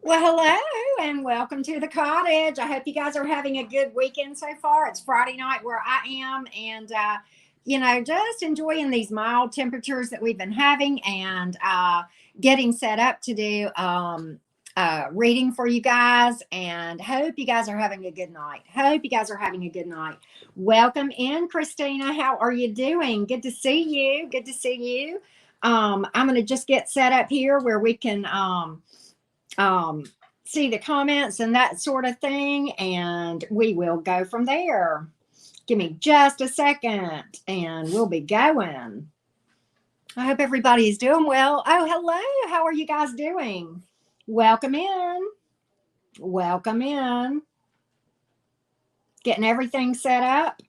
Well, hello and welcome to the cottage. I hope you guys are having a good weekend so far. It's Friday night where I am, and just enjoying these mild temperatures that we've been having, and getting set up to do reading for you guys. And hope you guys are having a good night. Welcome in, Christina. How are you doing? Good to see you. I'm going to just get set up here where we can see the comments and that sort of thing, and we will go from there. Give me just a second and we'll be going. I hope everybody's doing well. Oh, hello. How are you guys doing? Welcome in. Getting everything set up.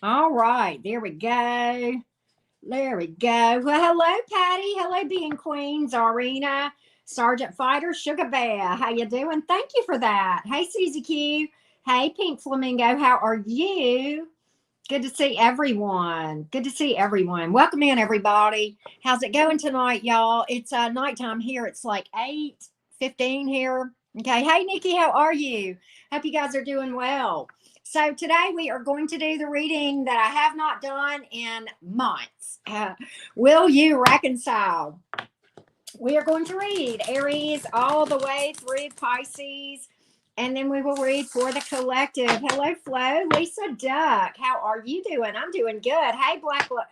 All right, there we go. Well, hello, Patty. Hello, Being Queen, Zarina, Sergeant Fighter, Sugar Bear. How you doing? Thank you for that. Hey, Susie Q. Hey, Pink Flamingo. How are you? Good to see everyone. Welcome in, everybody. How's it going tonight, y'all? It's nighttime here. It's like 8:15 here. Okay. Hey, Nikki, how are you? Hope you guys are doing well. So today we are going to do the reading that I have not done in months. Will you reconcile? We are going to read Aries all the way through Pisces, and then we will read for the collective. Hello, Flo. Lisa Duck. How are you doing? I'm doing good. Hey,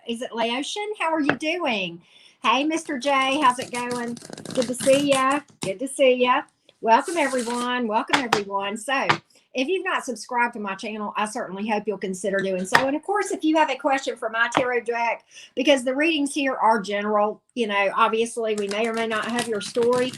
is it Laotian? How are you doing? Hey, Mr. J. How's it going? Good to see ya. Welcome, everyone. So, if you've not subscribed to my channel, I certainly hope you'll consider doing so. And of course, if you have a question for my tarot deck, because the readings here are general, obviously we may or may not have your story.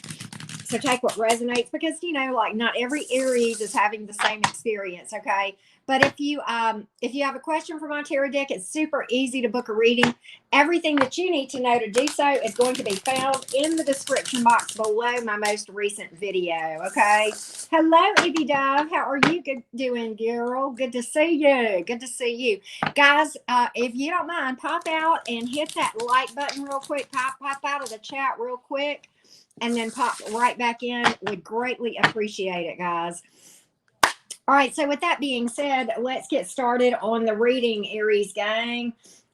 So take what resonates, because, like not every Aries is having the same experience. Okay. But if you have a question for my tarot deck, it's super easy to book a reading. Everything that you need to know to do so is going to be found in the description box below my most recent video. Okay. Hello, Evie Dove. How are you doing, girl? Good to see you. Guys, if you don't mind, pop out and hit that like button real quick. Pop out of the chat real quick, and then pop right back in. Would greatly appreciate it, guys. All right, so with that being said, let's get started on the reading, Aries gang.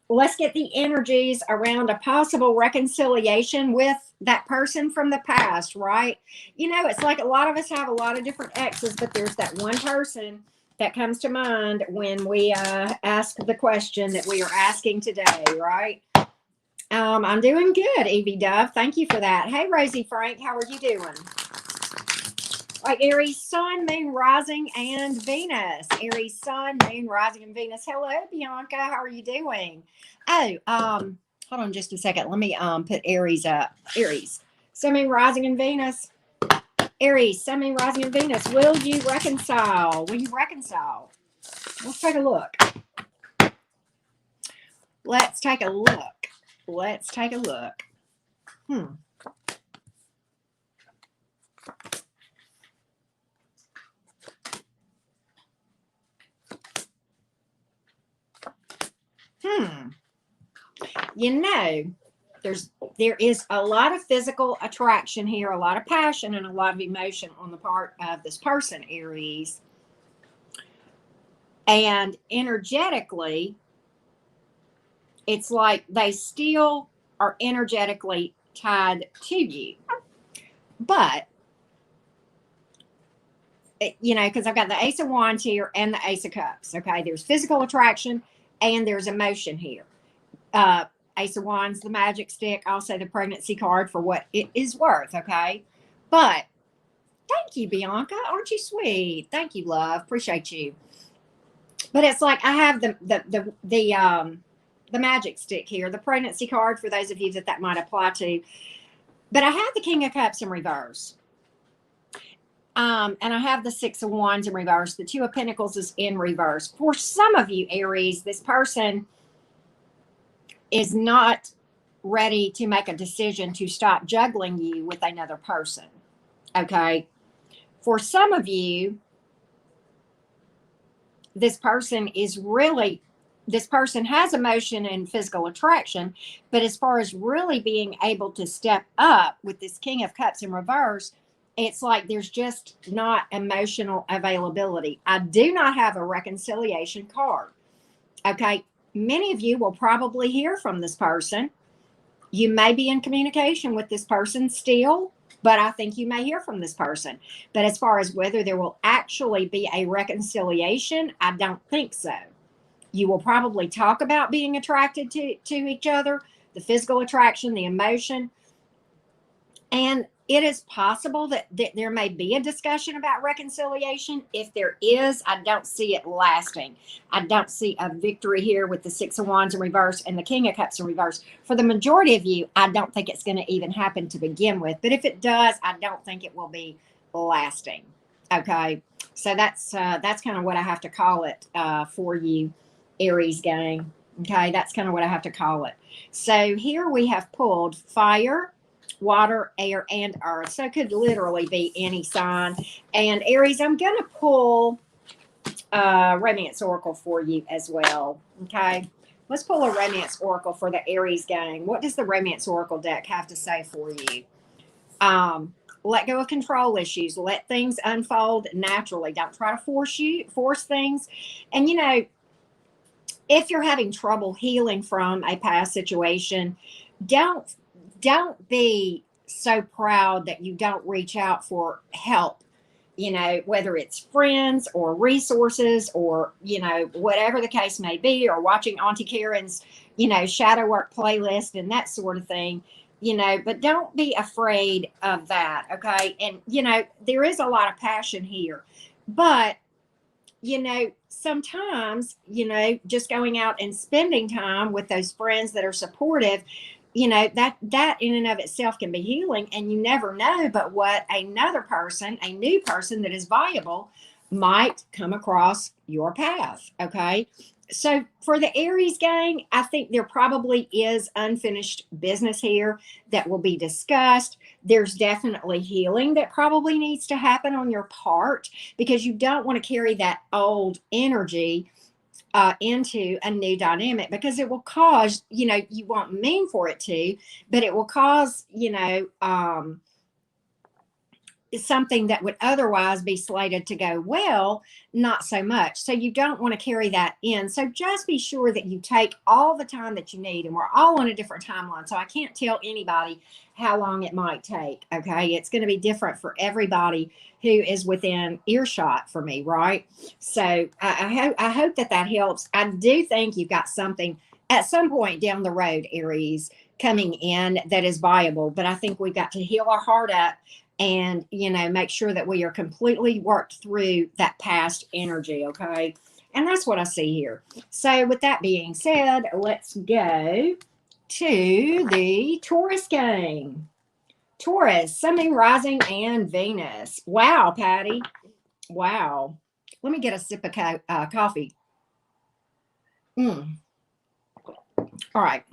Let's get the energies around a possible reconciliation with that person from the past, right? It's like a lot of us have a lot of different exes, but there's that one person that comes to mind when we ask the question that we are asking today, right? I'm doing good, Evie Dove. Thank you for that. Hey, Rosie Frank, how are you doing? All right, Aries, Sun, Moon, Rising, and Venus. Aries, Sun, Moon, Rising, and Venus. Hello, Bianca. How are you doing? Oh, hold on just a second. Let me put Aries up. Aries, Sun, Moon, Rising, and Venus. Aries, Sun, Moon, Rising, and Venus. Will you reconcile? Let's take a look. There is a lot of physical attraction here, a lot of passion, and a lot of emotion on the part of this person, Aries. And energetically, it's like they still are energetically tied to you. But, because I've got the Ace of Wands here and the Ace of Cups. Okay, there's physical attraction and there's emotion here. Ace of Wands, the magic stick, also the pregnancy card for what it is worth. Okay, but thank you, Bianca. Aren't you sweet? Thank you, love. Appreciate you. But it's like I have the magic stick here, the pregnancy card for those of you that might apply to. But I have the King of Cups in reverse. And I have the Six of Wands in reverse. The Two of Pentacles is in reverse. For some of you, Aries, this person is not ready to make a decision to stop juggling you with another person. Okay. For some of you, this person has emotion and physical attraction, but as far as really being able to step up with this King of Cups in reverse, It's like there's just not emotional availability. I do not have a reconciliation card. Okay. Many of you will probably hear from this person. You may be in communication with this person still, but I think you may hear from this person. But as far as whether there will actually be a reconciliation, I don't think so. You will probably talk about being attracted to each other, the physical attraction, the emotion. And it is possible that there may be a discussion about reconciliation. If there is, I don't see it lasting. I don't see a victory here with the Six of Wands in reverse and the King of Cups in reverse. For the majority of you, I don't think it's going to even happen to begin with. But if it does, I don't think it will be lasting. Okay, so that's kind of what I have to call it for you, Aries gang. Okay, that's kind of what I have to call it. So here we have pulled fire, water, air, and earth. So it could literally be any sign. And Aries, I'm going to pull romance oracle for you as well. Okay, let's pull a romance oracle for the Aries gang. What does the romance oracle deck have to say for you? Let go of control issues. Let things unfold naturally. Don't try to force things. And you know, if you're having trouble healing from a past situation, don't be so proud that you don't reach out for help, you know, whether it's friends or resources or, you know, whatever the case may be, or watching Auntie Karen's, you know, shadow work playlist and that sort of thing, you know, but don't be afraid of that. Okay. And, you know, there is a lot of passion here, but you know, sometimes, you know, just going out and spending time with those friends that are supportive, you know, that in and of itself can be healing. And you never know but what another person, a new person that is viable, might come across your path. Okay. So for the Aries gang, I think there probably is unfinished business here that will be discussed. There's definitely healing that probably needs to happen on your part, because you don't want to carry that old energy into a new dynamic, because it will cause, you know, you won't mean for it to, but it will cause, you know, something that would otherwise be slated to go well, not so much. So you don't want to carry that in. So just be sure that you take all the time that you need. And we're all on a different timeline, so I can't tell anybody how long it might take. Okay, it's going to be different for everybody who is within earshot for me, right? So I hope that helps. I do think you've got something at some point down the road, Aries, coming in that is viable. But I think we've got to heal our heart up and, you know, make sure that we are completely worked through that past energy. Okay. And that's what I see here. So with that being said, let's go to the Taurus gang. Taurus, Sun, Moon, Rising, and Venus. Wow, Patty. Wow. Let me get a sip of coffee. All right.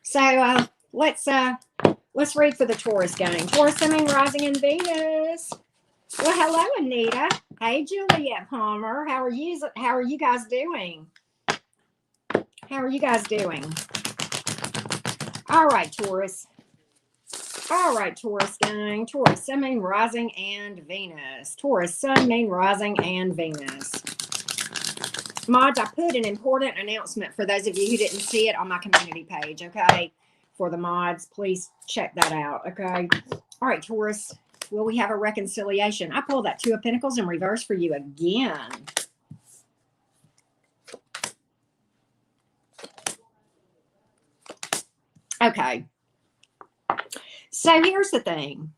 So let's read for the Taurus gang. Taurus, Sun, Moon, Rising, and Venus. Well, hello, Anita. Hey, Juliet Palmer. How are you guys doing? How are you guys doing? All right, Taurus. All right, Taurus gang. Taurus, Sun, Moon, Rising, and Venus. Taurus, Sun, Moon, Rising, and Venus. Mods, I put an important announcement for those of you who didn't see it on my community page, okay? For the mods, please check that out, okay? All right, Taurus, will we have a reconciliation? I pulled that Two of Pentacles in reverse for you again. Okay. So here's the thing.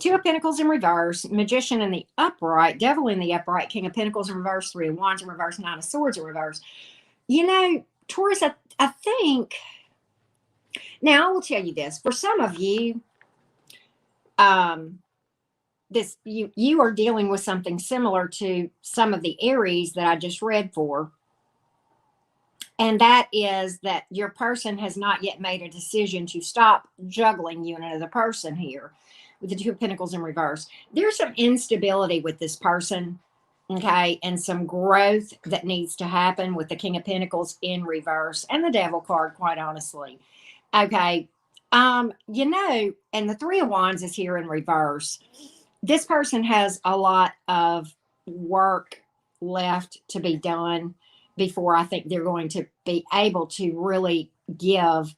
Two of Pentacles in reverse, Magician in the upright, Devil in the upright, King of Pentacles in reverse, Three of Wands in reverse, Nine of Swords in reverse. You know, Taurus, I think, now I will tell you this. For some of you, you are dealing with something similar to some of the Aries that I just read for. And that is that your person has not yet made a decision to stop juggling you and another person here with the Two of Pentacles in reverse. There's some instability with this person, okay, and some growth that needs to happen with the King of Pentacles in reverse and the Devil card, quite honestly. Okay, You know, and the Three of Wands is here in reverse. This person has a lot of work left to be done before I think they're going to be able to really give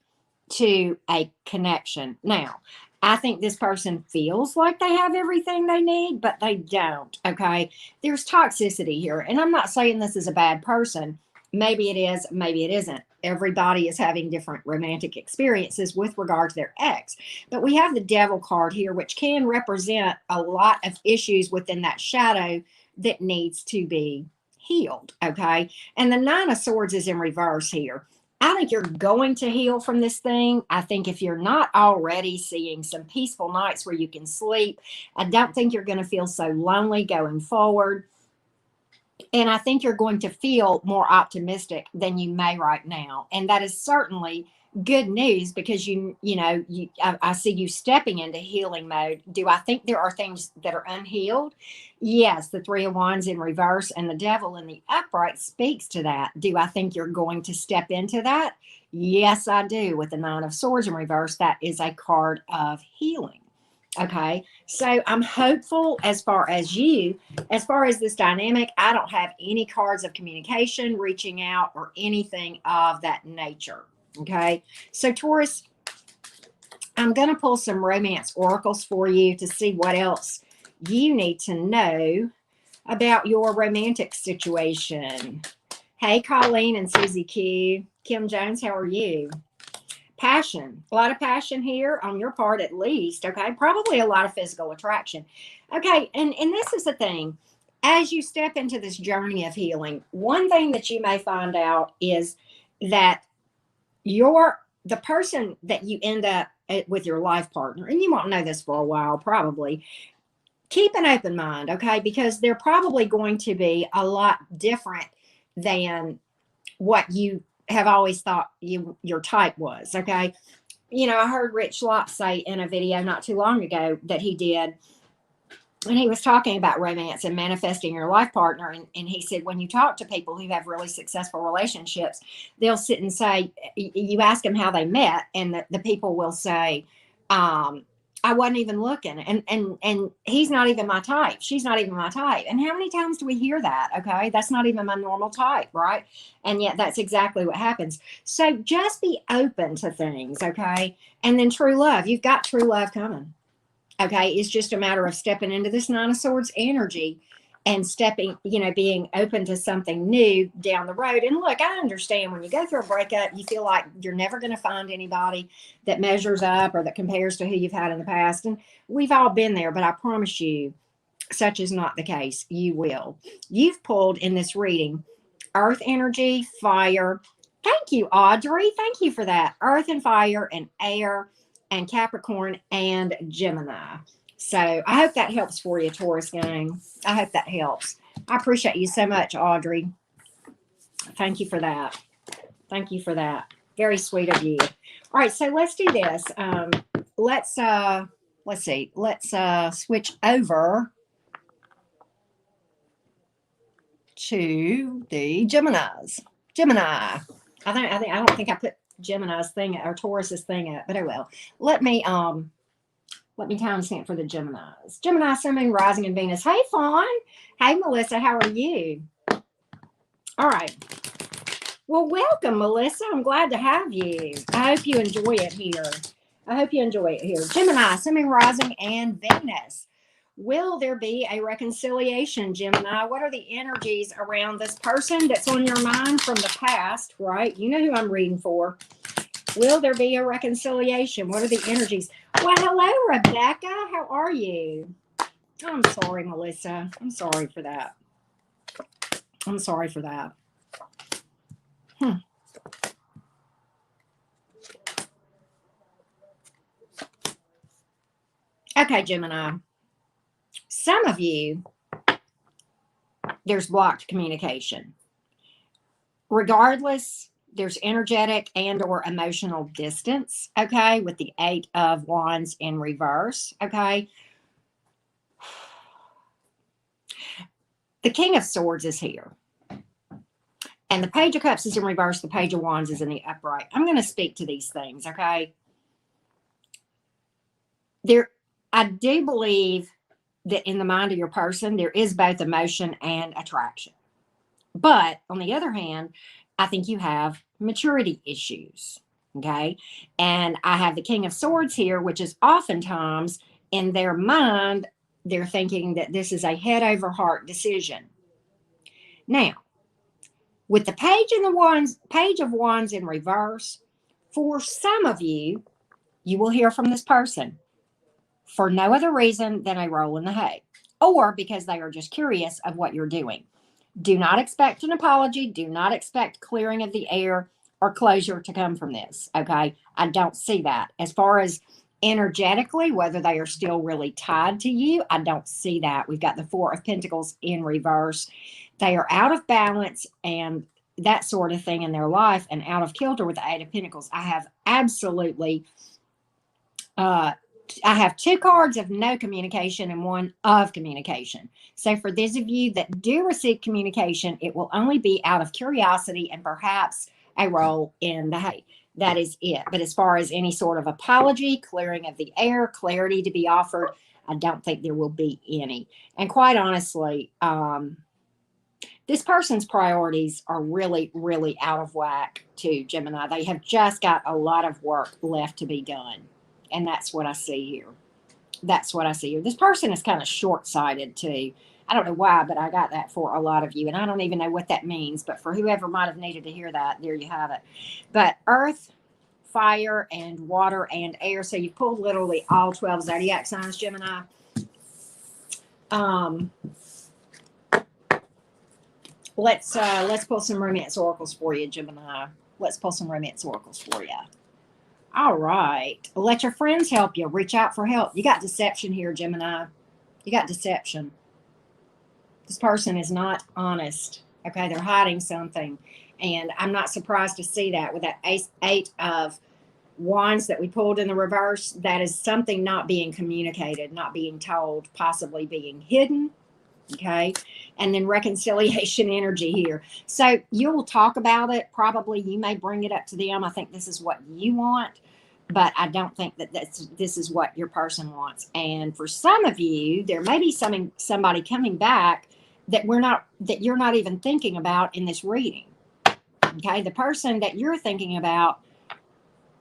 to a connection. Now, I think this person feels like they have everything they need, but they don't. Okay. There's toxicity here. And I'm not saying this is a bad person. Maybe it is, maybe it isn't. Everybody is having different romantic experiences with regard to their ex. But we have the Devil card here, which can represent a lot of issues within that shadow that needs to be healed. Okay. And the Nine of Swords is in reverse here. I think you're going to heal from this thing. I think if you're not already seeing some peaceful nights where you can sleep, I don't think you're going to feel so lonely going forward. And I think you're going to feel more optimistic than you may right now. And that is certainly good news because I see you stepping into healing mode. Do I think there are things that are unhealed? Yes, the Three of Wands in reverse and the Devil in the upright speaks to that. Do I think you're going to step into that? Yes, I do. With the Nine of Swords in reverse, that is a card of healing. Okay, so I'm hopeful as far as this dynamic. I don't have any cards of communication, reaching out, or anything of that nature. Okay, so Taurus, I'm going to pull some romance oracles for you to see what else you need to know about your romantic situation. Hey, Colleen and Susie Q. Kim Jones, how are you? Passion, a lot of passion here on your part at least. Okay, probably a lot of physical attraction. Okay, and this is the thing. As you step into this journey of healing, one thing that you may find out is that the person that you end up with your life partner, and you won't know this for a while probably, keep an open mind, okay, because they're probably going to be a lot different than what you have always thought your type was. Okay, I heard Rich Lop say in a video not too long ago that he did, and he was talking about romance and manifesting your life partner, and he said when you talk to people who have really successful relationships, they'll sit and say, you ask them how they met, and the people will say, I wasn't even looking, and he's not even my type, she's not even my type. And how many times do we hear that? Okay, that's not even my normal type, right? And yet that's exactly what happens. So just be open to things, okay? And then true love, you've got true love coming. Okay, it's just a matter of stepping into this Nine of Swords energy and being open to something new down the road. And look, I understand when you go through a breakup, you feel like you're never going to find anybody that measures up or that compares to who you've had in the past. And we've all been there, but I promise you, such is not the case. You will. You've pulled in this reading earth energy, fire. Thank you, Audrey. Thank you for that. Earth and fire and air and Capricorn and Gemini. So I hope that helps for you, Taurus gang. I hope that helps. I appreciate you so much, Audrey. Thank you for that. Thank you for that. Very sweet of you. All right, so let's do this. Let's see. Let's switch over to the Geminis. Gemini. I don't think I put Gemini's thing or Taurus's thing up, but I will. Let me timestamp for the Geminis. Gemini, Sun, Moon, Rising, and Venus. Hey, Fawn. Hey, Melissa. How are you? All right. Well, welcome, Melissa. I'm glad to have you. I hope you enjoy it here. Gemini, Sun, Moon, Rising, and Venus. Will there be a reconciliation, Gemini? What are the energies around this person that's on your mind from the past, right? You know who I'm reading for. Will there be a reconciliation? What are the energies? Well, hello, Rebecca. How are you? I'm sorry, Melissa. I'm sorry for that. Okay, Gemini. Some of you, there's blocked communication. Regardless, there's energetic and or emotional distance, okay, with the Eight of Wands in reverse, okay. The King of Swords is here. And the Page of Cups is in reverse. The Page of Wands is in the upright. I'm going to speak to these things, okay? I do believe that in the mind of your person, there is both emotion and attraction. But on the other hand, I think you have maturity issues. Okay. And I have the King of Swords here, which is oftentimes in their mind, they're thinking that this is a head over heart decision. Now, with the page of wands in reverse, for some of you, you will hear from this person for no other reason than a roll in the hay, or because they are just curious of what you're doing. Do not expect an apology. Do not expect clearing of the air or closure to come from this. Okay. I don't see that. As far as energetically, whether they are still really tied to you, I don't see that. We've got the Four of Pentacles in reverse. They are out of balance and that sort of thing in their life, and out of kilter with the Eight of Pentacles. I have absolutely, I have two cards of no communication and one of communication. So for those of you that do receive communication, it will only be out of curiosity and perhaps a roll in the hay. That is it. But as far as any sort of apology, clearing of the air, clarity to be offered, I don't think there will be any. And quite honestly, this person's priorities are really, really out of whack too, Gemini. They have just got a lot of work left to be done. And that's what I see here. That's what I see here. This person is kind of short-sighted too. I don't know why, but I got that for a lot of you. And I don't even know what that means. But for whoever might have needed to hear that, there you have it. But earth, fire, and water, and air. So you pulled literally all 12 zodiac signs, Gemini. Let's pull some romance oracles for you, Gemini. Let's pull some romance oracles for you. All right. Let your friends help you. Reach out for help. You got deception here, Gemini. You got deception. This person is not honest. Okay, they're hiding something. And I'm not surprised to see that with that Eight of Wands that we pulled in the reverse. That is something not being communicated, not being told, possibly being hidden. Okay. And then reconciliation energy here. So you'll talk about it. Probably you may bring it up to them. I think this is what you want, but I don't think that this is what your person wants. And for some of you, there may be somebody coming back that you're not even thinking about in this reading. Okay. The person that you're thinking about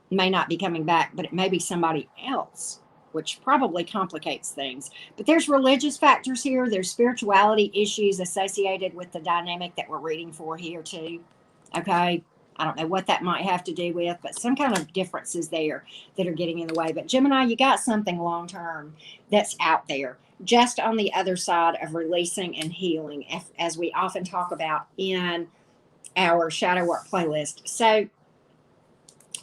may not be coming back, but it may be somebody else, which probably complicates things. But there's religious factors here. There's spirituality issues associated with the dynamic that we're reading for here too. Okay. I don't know what that might have to do with, but some kind of differences there that are getting in the way. But Gemini, you got something long-term that's out there, just on the other side of releasing and healing, as we often talk about in our shadow work playlist. So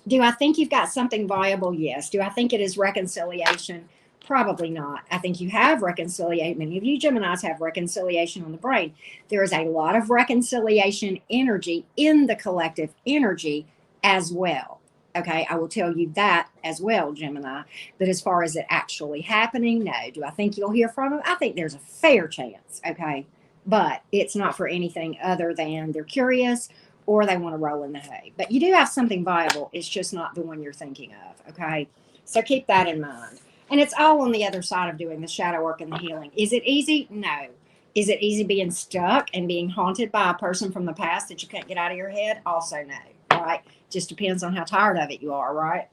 do I think you've got something viable? Yes. Do I think it is reconciliation? Probably not. I think you have reconciliation. Many of you Geminis have reconciliation on the brain. There is a lot of reconciliation energy in the collective energy as well. Okay, I will tell you that as well, Gemini. But as far as it actually happening, no. Do I think you'll hear from them? I think there's a fair chance, okay? But it's not for anything other than they're curious or they want to roll in the hay. But you do have something viable. It's just not the one you're thinking of, okay? So keep that in mind. And it's all on the other side of doing the shadow work and the healing. Is it easy? No. Is it easy being stuck and being haunted by a person from the past that you can't get out of your head? Also no, right? Just depends on how tired of it you are, right?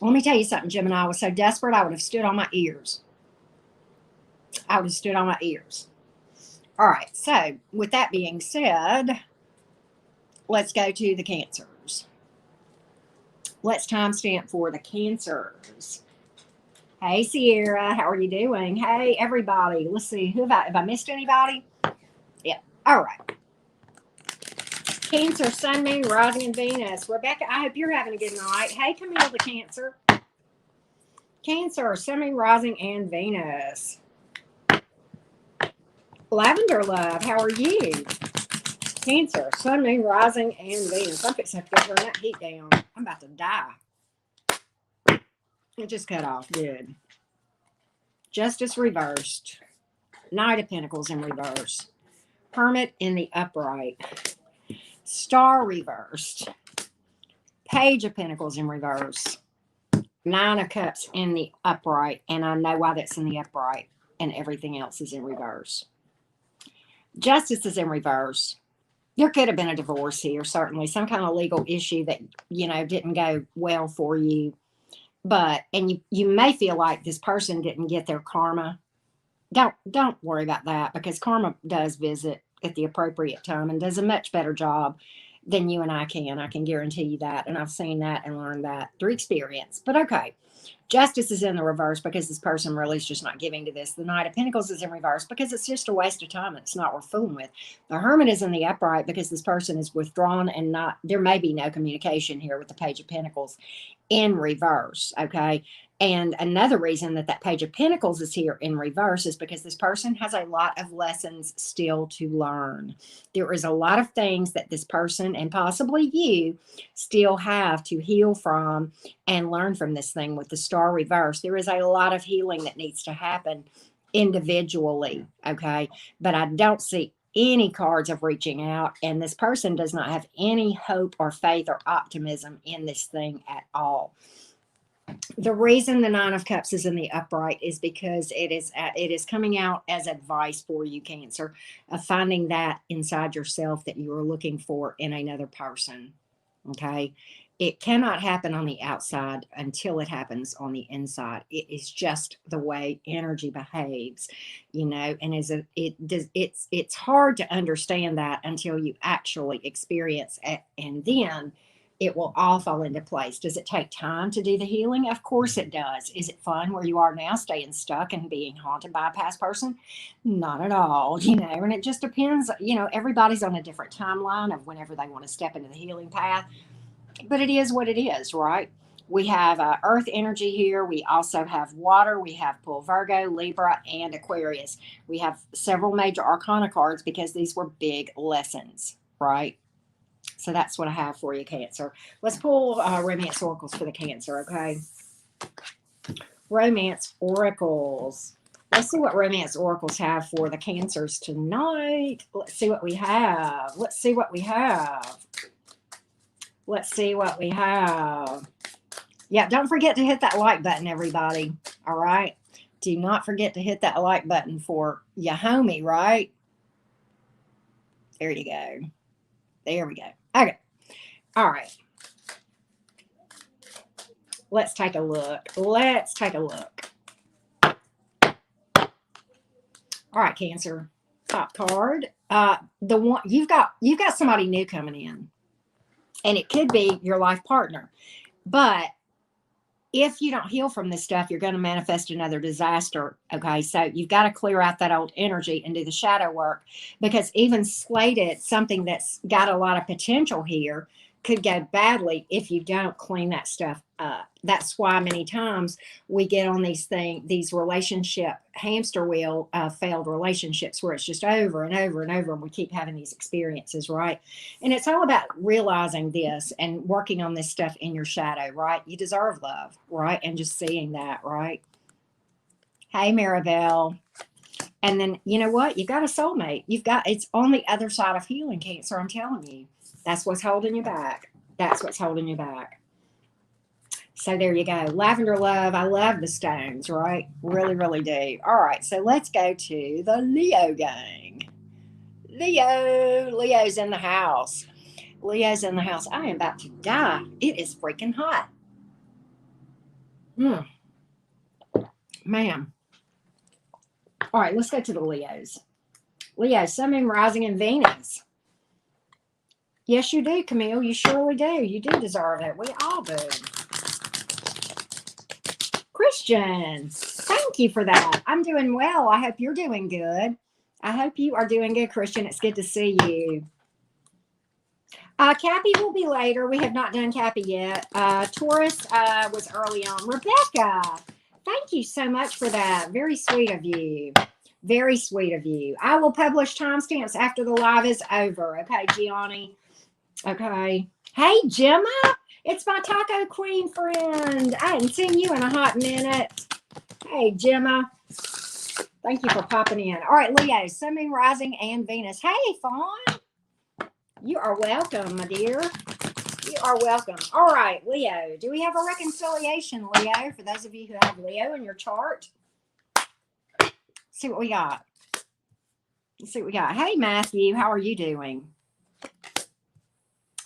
Let me tell you something, Gemini. I was so desperate, I would have stood on my ears. I would have stood on my ears. All right, so with that being said, let's go to the Cancers. Let's timestamp for the Cancers. Hey, Sierra, how are you doing? Hey, everybody. Let's see, have I missed anybody? Yeah, all right. Cancer, Sun, Moon, Rising, and Venus. Rebecca, I hope you're having a good night. Hey, Camille, the Cancer. Cancer, Sun, Moon, Rising, and Venus. Lavender Love, how are you? Cancer, Sun, Moon, Rising, and Venus. I'm fixing to turn that heat down. I'm about to die. It just cut off. Good. Justice reversed. Knight of Pentacles in reverse. Hermit in the upright. Star reversed. Page of Pentacles in reverse. Nine of Cups in the upright. And I know why that's in the upright. And everything else is in reverse. Justice is in reverse. There could have been a divorce here, certainly. Some kind of legal issue that, you know, didn't go well for you. But, and you may feel like this person didn't get their karma. Don't worry about that, because karma does visit at the appropriate time and does a much better job than you and I can. I can guarantee you that. And I've seen that and learned that through experience. But okay. Justice is in the reverse because this person really is just not giving to this. The Knight of Pentacles is in reverse because it's just a waste of time. It's not worth fooling with. The Hermit is in the upright because this person is withdrawn and not, there may be no communication here with the Page of Pentacles in reverse. Okay. And another reason that that Page of Pentacles is here in reverse is because this person has a lot of lessons still to learn. There is a lot of things that this person and possibly you still have to heal from and learn from this thing with the Star reverse. There is a lot of healing that needs to happen individually. Okay. But I don't see any cards of reaching out, and this person does not have any hope or faith or optimism in this thing at all. The reason the Nine of Cups is in the upright is because it is coming out as advice for you, Cancer, of finding that inside yourself that you are looking for in another person. Okay. It cannot happen on the outside until it happens on the inside. It is just the way energy behaves, you know, and it's hard to understand that until you actually experience it, and then it will all fall into place. Does it take time to do the healing? Of course it does. Is it fun where you are now, staying stuck and being haunted by a past person? Not at all, you know, and it just depends, you know, everybody's on a different timeline of whenever they want to step into the healing path, but it is what it is, right? We have earth energy here. We also have water. We have Pool Virgo, Libra, and Aquarius. We have several major arcana cards because these were big lessons, right? So that's what I have for you, Cancer. Let's pull romance oracles for the Cancer, okay? Romance oracles. Let's see what romance oracles have for the Cancers tonight. Let's see what we have. Let's see what we have. Let's see what we have. Yeah, don't forget to hit that like button, everybody. All right? Do not forget to hit that like button for your homie, right? There you go. There we go. Okay. All right. Let's take a look. Let's take a look. All right, Cancer. Top card. The one you've got somebody new coming in. And it could be your life partner. But if you don't heal from this stuff, you're going to manifest another disaster. Okay, so you've got to clear out that old energy and do the shadow work, because even slated, something that's got a lot of potential here, could go badly if you don't clean that stuff up. That's why many times we get on these relationship hamster wheel, failed relationships, where it's just over and over and over, and we keep having these experiences, right? And it's all about realizing this and working on this stuff in your shadow, right? You deserve love, right? And just seeing that, right? Hey, Maribel. And then, you know what? You've got a soulmate. It's on the other side of healing, Cancer. I'm telling you. That's what's holding you back. That's what's holding you back. So there you go. Lavender love. I love the stones, right? Really, really do. All right. So let's go to the Leo gang. Leo's in the house. Leo's in the house. I am about to die. It is freaking hot. Man. All right. Let's go to the Leos. Leo, Sun, Moon, Rising, and Venus. Yes, you do, Camille. You surely do. You do deserve it. We all do. Christian, thank you for that. I'm doing well. I hope you're doing good. I hope you are doing good, Christian. It's good to see you. Cappy will be later. We have not done Cappy yet. Taurus was early on. Rebecca, thank you so much for that. Very sweet of you. Very sweet of you. I will publish timestamps after the live is over. Okay, Gianni. Okay. Hey, Gemma. It's my taco queen friend. I hadn't seen you in a hot minute. Hey, Gemma. Thank you for popping in. All right, Leo, Sun, Moon, Rising, and Venus. Hey, Fawn. You are welcome, my dear. You are welcome. All right, Leo. Do we have a reconciliation, Leo? For those of you who have Leo in your chart. Let's see what we got. Let's see what we got. Hey, Matthew. How are you doing?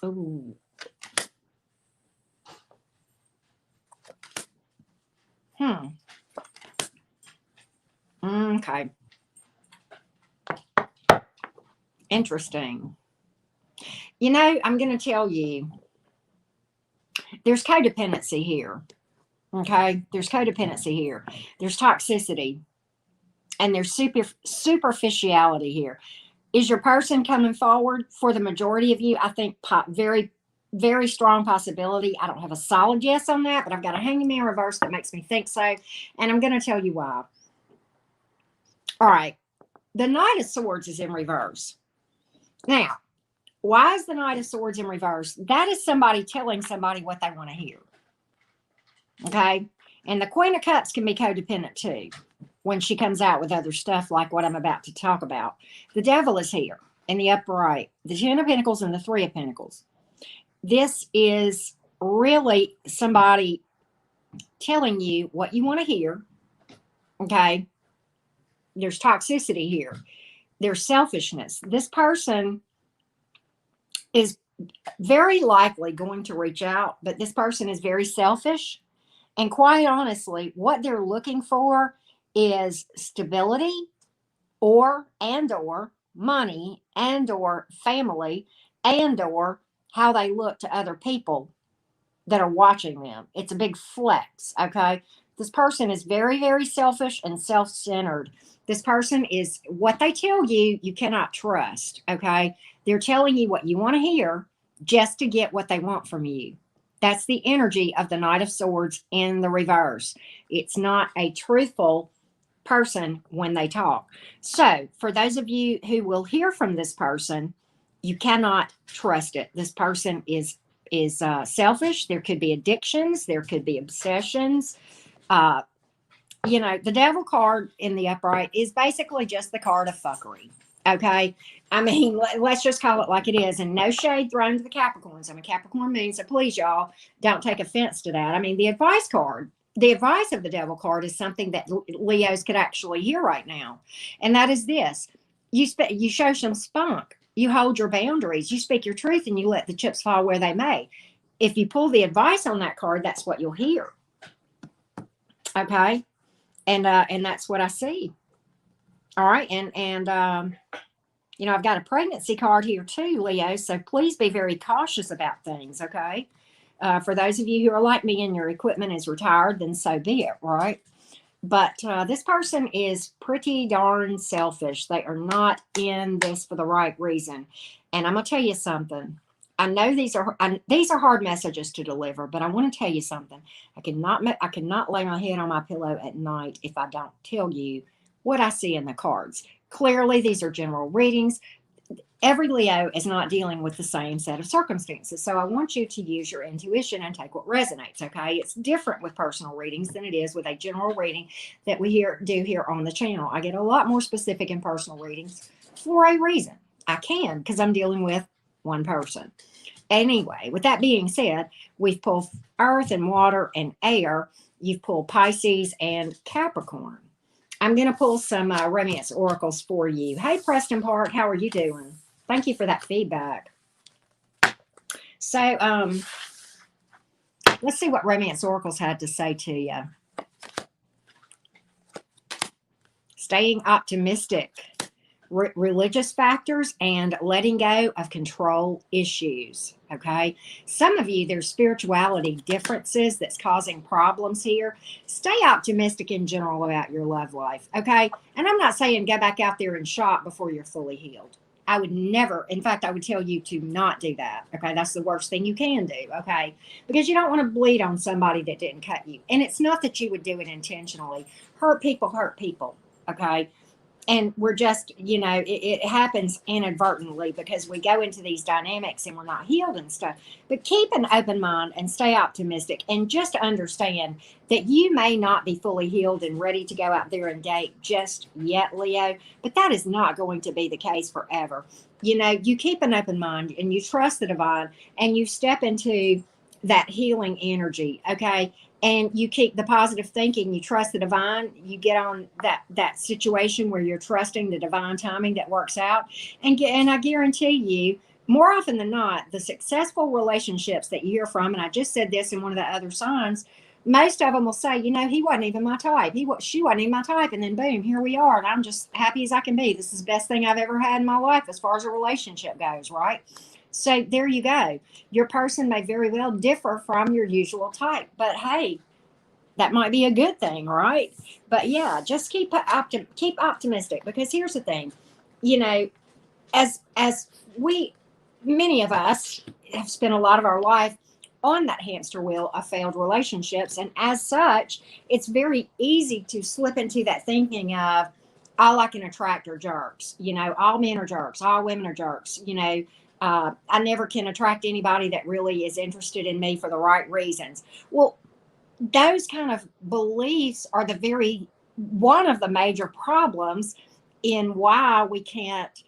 Ooh. Okay. Interesting. You know, I'm going to tell you, there's codependency here. Okay. There's codependency here. There's toxicity. And there's superficiality here. Is your person coming forward? For the majority of you, I think very, very strong possibility. I don't have a solid yes on that, but I've got a hangman reverse that makes me think so. And I'm going to tell you why. All right. The Knight of Swords is in reverse. Now, why is the Knight of Swords in reverse? That is somebody telling somebody what they want to hear. Okay. And the Queen of Cups can be codependent too, when she comes out with other stuff like what I'm about to talk about. The Devil is here in the upright, the 10 of Pentacles and the 3 of Pentacles. This is really somebody telling you what you want to hear. Okay. There's toxicity here. There's selfishness. This person is very likely going to reach out, but this person is very selfish. And quite honestly, what they're looking for is stability or money or family or how they look to other people that are watching them. It's a big flex. Okay. This person is very, very selfish and self-centered. This person is, what they tell you, you cannot trust. Okay. They're telling you what you want to hear just to get what they want from you. That's the energy of the Knight of Swords in the reverse. It's not a truthful person when they talk. So for those of you who will hear from this person, you cannot trust it. This person is selfish. There could be addictions. There could be obsessions. You know, the Devil card in the upright is basically just the card of fuckery. Okay. I mean, let's just call it like it is, and no shade thrown to the Capricorns. I'm a Capricorn moon, so please, y'all, don't take offense to that. I mean, the advice card, the advice of the Devil card is something that Leos could actually hear right now. And that is this. You show some spunk. You hold your boundaries. You speak your truth and you let the chips fall where they may. If you pull the advice on that card, that's what you'll hear. Okay. And that's what I see. All right. And you know, I've got a pregnancy card here too, Leo. So please be very cautious about things. Okay. For those of you who are like me and your equipment is retired, then so be it. Right. But this person is pretty darn selfish. They are not in this for the right reason. And I'm going to tell you something. I know these are hard messages to deliver, but I want to tell you something. I cannot lay my head on my pillow at night if I don't tell you what I see in the cards. Clearly, these are general readings. Every Leo is not dealing with the same set of circumstances. So I want you to use your intuition and take what resonates, okay? It's different with personal readings than it is with a general reading that we do here on the channel. I get a lot more specific in personal readings for a reason. I can, because I'm dealing with one person. Anyway, with that being said, we've pulled earth and water and air. You've pulled Pisces and Capricorn. I'm going to pull some romance oracles for you. Hey, Preston Park, how are you doing? Thank you for that feedback. So, let's see what romance oracles had to say to you. Staying optimistic, religious factors, and letting go of control issues. Okay. Some of you, there's spirituality differences that's causing problems here. Stay optimistic in general about your love life. Okay. And I'm not saying go back out there and shop before you're fully healed. I would never, in fact, I would tell you to not do that. Okay. That's the worst thing you can do. Okay. Because you don't want to bleed on somebody that didn't cut you. And it's not that you would do it intentionally. Hurt people hurt people. Okay. And we're just, you know, it happens inadvertently because we go into these dynamics and we're not healed and stuff. But keep an open mind and stay optimistic and just understand that you may not be fully healed and ready to go out there and date just yet, Leo. But that is not going to be the case forever. You know, you keep an open mind and you trust the divine and you step into that healing energy, okay? And you keep the positive thinking, you trust the divine, you get on that situation where you're trusting the divine timing that works out. And I guarantee you, more often than not, the successful relationships that you hear from, and I just said this in one of the other signs, most of them will say, you know, he wasn't even my type. She wasn't even my type. And then boom, here we are. And I'm just happy as I can be. This is the best thing I've ever had in my life as far as a relationship goes, right? So there you go. Your person may very well differ from your usual type, but hey, that might be a good thing, right? But yeah, just keep optimistic, because here's the thing, you know, as we, many of us have spent a lot of our life on that hamster wheel of failed relationships, and as such, it's very easy to slip into that thinking of, all I can attract are jerks, you know, all men are jerks, all women are jerks, you know, I never can attract anybody that really is interested in me for the right reasons. Well, those kind of beliefs are the very one of the major problems in why we can't,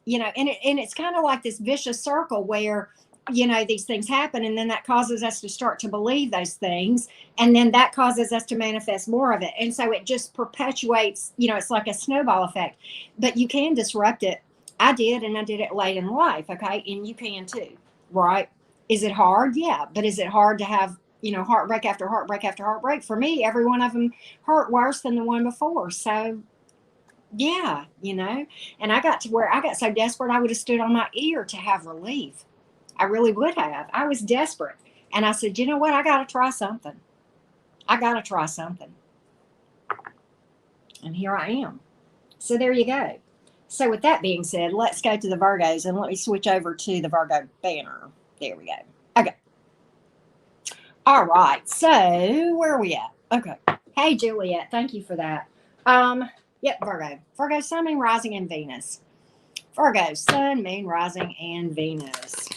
you know, and it's kind of like this vicious circle where, you know, these things happen, and then that causes us to start to believe those things, and then that causes us to manifest more of it, and so it just perpetuates, you know, it's like a snowball effect. But you can disrupt it. I did, and I did it late in life, okay, and you can too, right? Is it hard? Yeah. But is it hard to have, you know, heartbreak after heartbreak after heartbreak? For me, every one of them hurt worse than the one before. So yeah, you know, and I got to where I got so desperate I would have stood on my ear to have relief. I really would have. I was desperate. And I said, you know what? I got to try something. I got to try something. And here I am. So there you go. So with that being said, let's go to the Virgos, and let me switch over to the Virgo banner. There we go. Okay. All right. So where are we at? Okay. Hey, Juliet. Thank you for that. Yep, Virgo. Virgo, Sun, Moon, Rising, and Venus. Virgo, Sun, Moon, Rising, and Venus.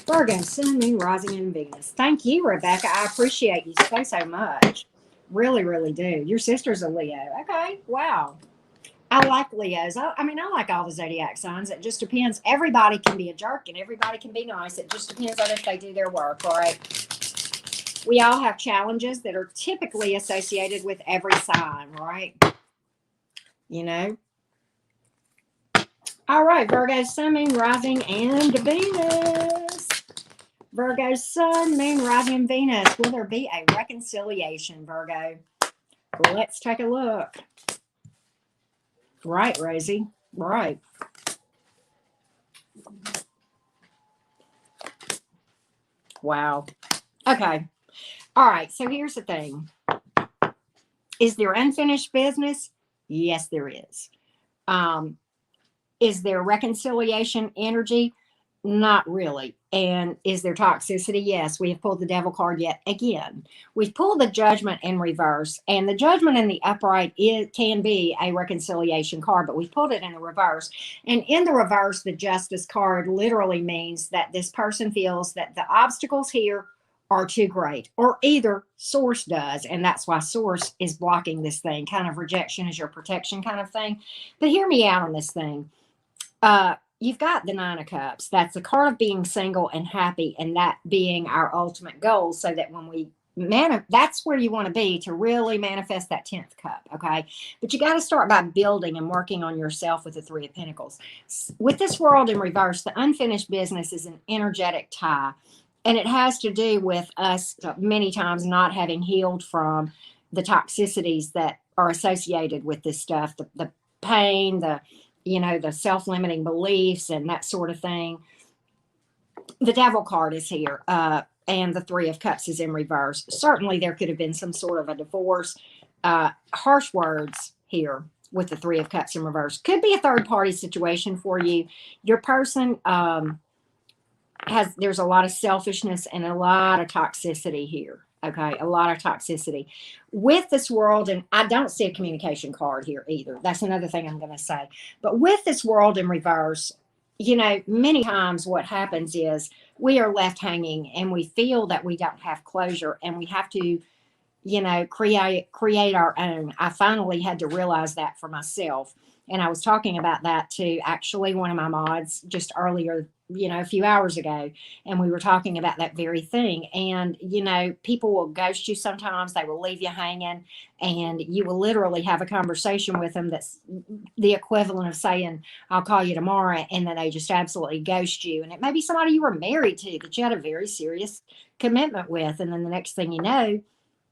Virgo, Sun, Moon, Rising, and Venus. Thank you, Rebecca. I appreciate you so much. Really, really do. Your sister's a Leo. Okay. Wow. I like Leos. I mean, I like all the zodiac signs. It just depends. Everybody can be a jerk and everybody can be nice. It just depends on if they do their work, all right? We all have challenges that are typically associated with every sign, right? You know? All right, Virgo, Sun, Moon, Rising, and Venus. Virgo, Sun, Moon, Rising, and Venus. Will there be a reconciliation, Virgo? Let's take a look. Right, Rosie. Right. Wow. Okay. All right. So here's the thing. Is there unfinished business? Yes, there is. Is there reconciliation energy? Not really. And is there toxicity? Yes. We have pulled the devil card yet again. We've pulled the judgment in reverse, and the judgment in the upright can be a reconciliation card, but we pulled it in the reverse. And in the reverse, the justice card literally means that this person feels that the obstacles here are too great, or either source does, and that's why source is blocking this thing. Kind of rejection is your protection kind of thing. But hear me out on this thing. You've got the Nine of Cups. That's the card of being single and happy, and that being our ultimate goal, so that when we that's where you want to be to really manifest that 10th cup, okay? But you got to start by building and working on yourself with the Three of Pentacles. With this world in reverse, the unfinished business is an energetic tie, and it has to do with us many times not having healed from the toxicities that are associated with this stuff, the pain, the self-limiting beliefs and that sort of thing. The devil card is here, and the Three of Cups is in reverse. Certainly there could have been some sort of a divorce. Harsh words here with the Three of Cups in reverse. Could be a third-party situation for you. Your person there's a lot of selfishness and a lot of toxicity here. Okay, a lot of toxicity with this world. And I don't see a communication card here either. That's another thing I'm going to say. But with this world in reverse, many times what happens is we are left hanging and we feel that we don't have closure, and we have to, create our own. I finally had to realize that for myself. And I was talking about that to actually one of my mods just earlier, a few hours ago. And we were talking about that very thing. And, people will ghost you sometimes. They will leave you hanging, and you will literally have a conversation with them that's the equivalent of saying, I'll call you tomorrow. And then they just absolutely ghost you. And it may be somebody you were married to that you had a very serious commitment with. And then the next thing you know,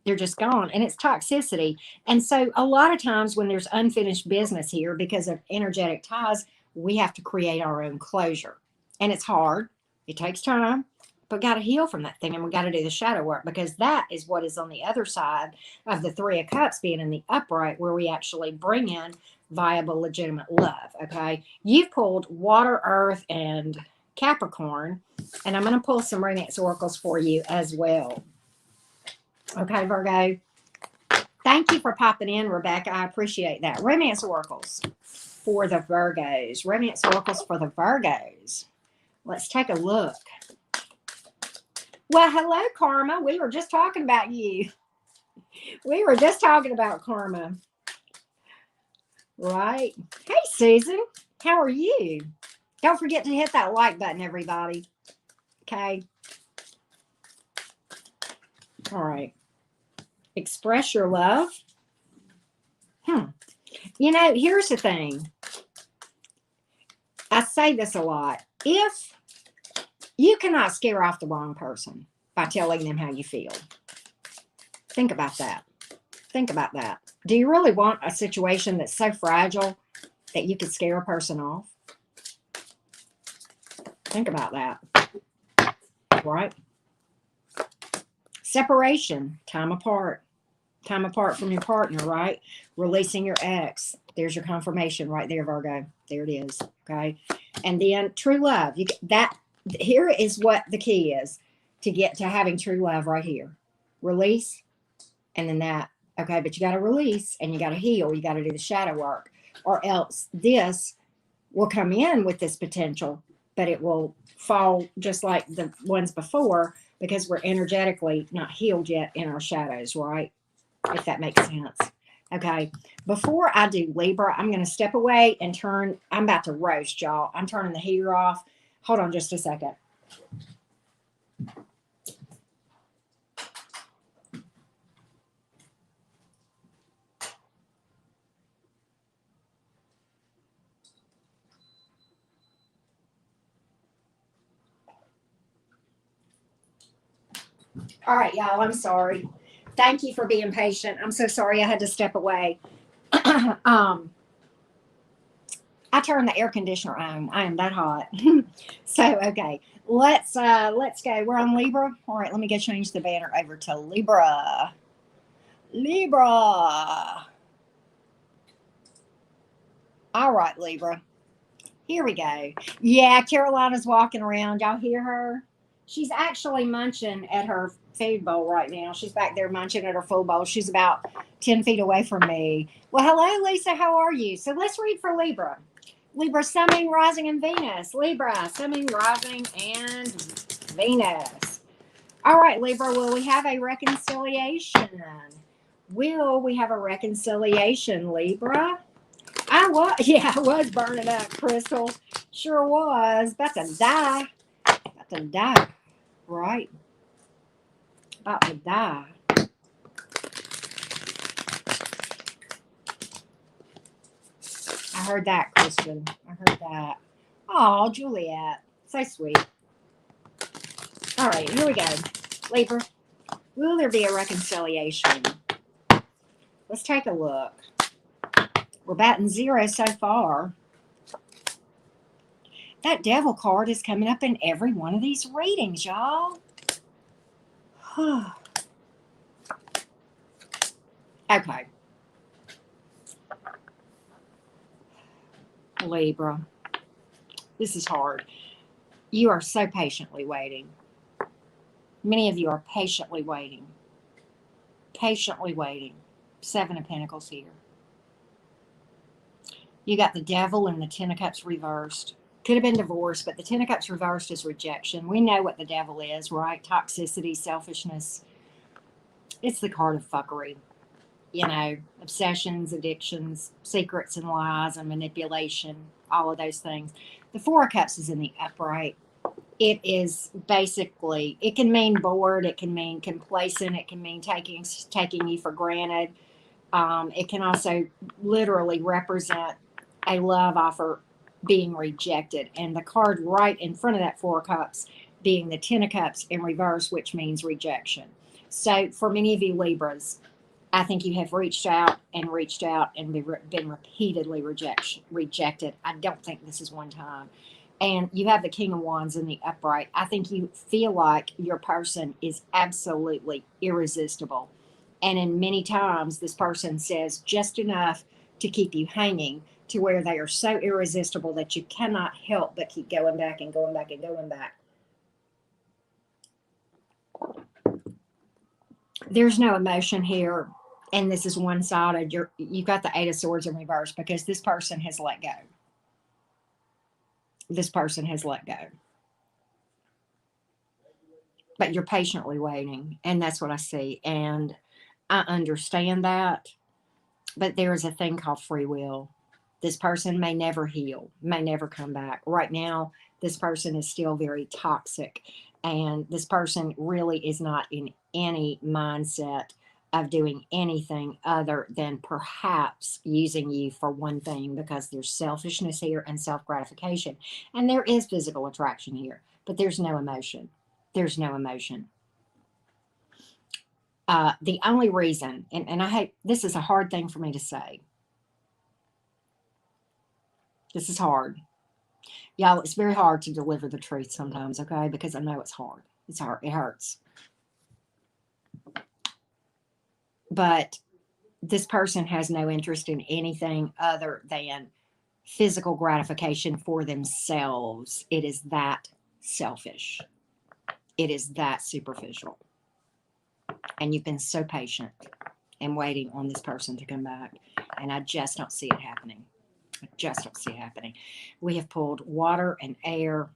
they're just gone, and it's toxicity. And so a lot of times when there's unfinished business here because of energetic ties, we have to create our own closure. And it's hard. It takes time, but got to heal from that thing. And we got to do the shadow work, because that is what is on the other side of the Three of Cups being in the upright, where we actually bring in viable, legitimate love. Okay. You've pulled water, earth, and Capricorn, and I'm going to pull some romance oracles for you as well. Okay, Virgo. Thank you for popping in, Rebecca. I appreciate that. Romance oracles for the Virgos. Romance oracles for the Virgos. Let's take a look. Well, hello, Karma. We were just talking about you. We were just talking about Karma. Right? Hey, Susan. How are you? Don't forget to hit that like button, everybody. Okay? All right. Express your love. Here's the thing. I say this a lot. If you cannot scare off the wrong person by telling them how you feel, think about that. Think about that. Do you really want a situation that's so fragile that you could scare a person off? Think about that. Right? Separation, time apart from your partner, right? Releasing your ex. There's your confirmation right there, Virgo. There it is. Okay. And then true love. Here is what the key is to get to having true love right here. Release. And then that. Okay. But you got to release and you got to heal. You got to do the shadow work, or else this will come in with this potential, but it will fall just like the ones before, because we're energetically not healed yet in our shadows, right? If that makes sense. Okay. Before I do Libra, I'm going to step away and turn. I'm about to roast, y'all. I'm turning the heater off. Hold on just a second. All right, y'all. I'm sorry. Thank you for being patient. I'm so sorry I had to step away. I turned the air conditioner on. I am that hot. So, okay. Let's go. We're on Libra. All right, let me go change the banner over to Libra. Libra. All right, Libra. Here we go. Yeah, Carolina's walking around. Y'all hear her? She's actually munching at her food bowl right now. She's back there munching at her food bowl. She's about 10 feet away from me. Well, hello, Lisa. How are you? So let's read for Libra. Libra, Sun, Moon, Rising, and Venus. Libra, Sun, Moon, Rising, and Venus. All right, Libra, will we have a reconciliation? Will we have a reconciliation, Libra? I was burning up, Crystal. Sure was. About to die. About to die. Right. About to die. I heard that, Christian. I heard that. Oh, Juliet. So sweet. All right, here we go. Libra, will there be a reconciliation? Let's take a look. We're batting 0 so far. That devil card is coming up in every one of these readings, y'all. Okay. Libra. This is hard. You are so patiently waiting. Many of you are patiently waiting. Patiently waiting. 7 of Pentacles here. You got the Devil and the 10 of Cups reversed. Could have been divorce, but the 10 of Cups reversed is rejection. We know what the Devil is, right? Toxicity, selfishness. It's the card of fuckery. you know, obsessions, addictions, secrets and lies and manipulation, all of those things. The Four of Cups is in the upright. It is basically, it can mean bored, it can mean complacent, it can mean taking you for granted. It can also literally represent a love offer being rejected. And the card right in front of that Four of Cups being the Ten of Cups in reverse, which means rejection. So for many of you Libras, I think you have reached out and been repeatedly rejected. I don't think this is one time. And you have the King of Wands in the upright. I think you feel like your person is absolutely irresistible. And in many times, this person says just enough to keep you hanging, to where they are so irresistible that you cannot help but keep going back and going back and going back. There's no emotion here. And this is one-sided. You've got the Eight of Swords in reverse because this person has let go. This person has let go. But you're patiently waiting. And that's what I see. And I understand that. But there is a thing called free will. This person may never heal, may never come back. Right now, this person is still very toxic. And this person really is not in any mindset of doing anything other than perhaps using you for one thing, because there's selfishness here and self-gratification. And there is physical attraction here, but there's no emotion. There's no emotion. The only reason, and I hate, this is a hard thing for me to say. This is hard. Y'all, it's very hard to deliver the truth sometimes, okay? Because I know it's hard. It's hard. It hurts. But this person has no interest in anything other than physical gratification for themselves. It is that selfish. It is that superficial. And you've been so patient and waiting on this person to come back. And I just don't see it happening. I just don't see it happening. We have pulled water and air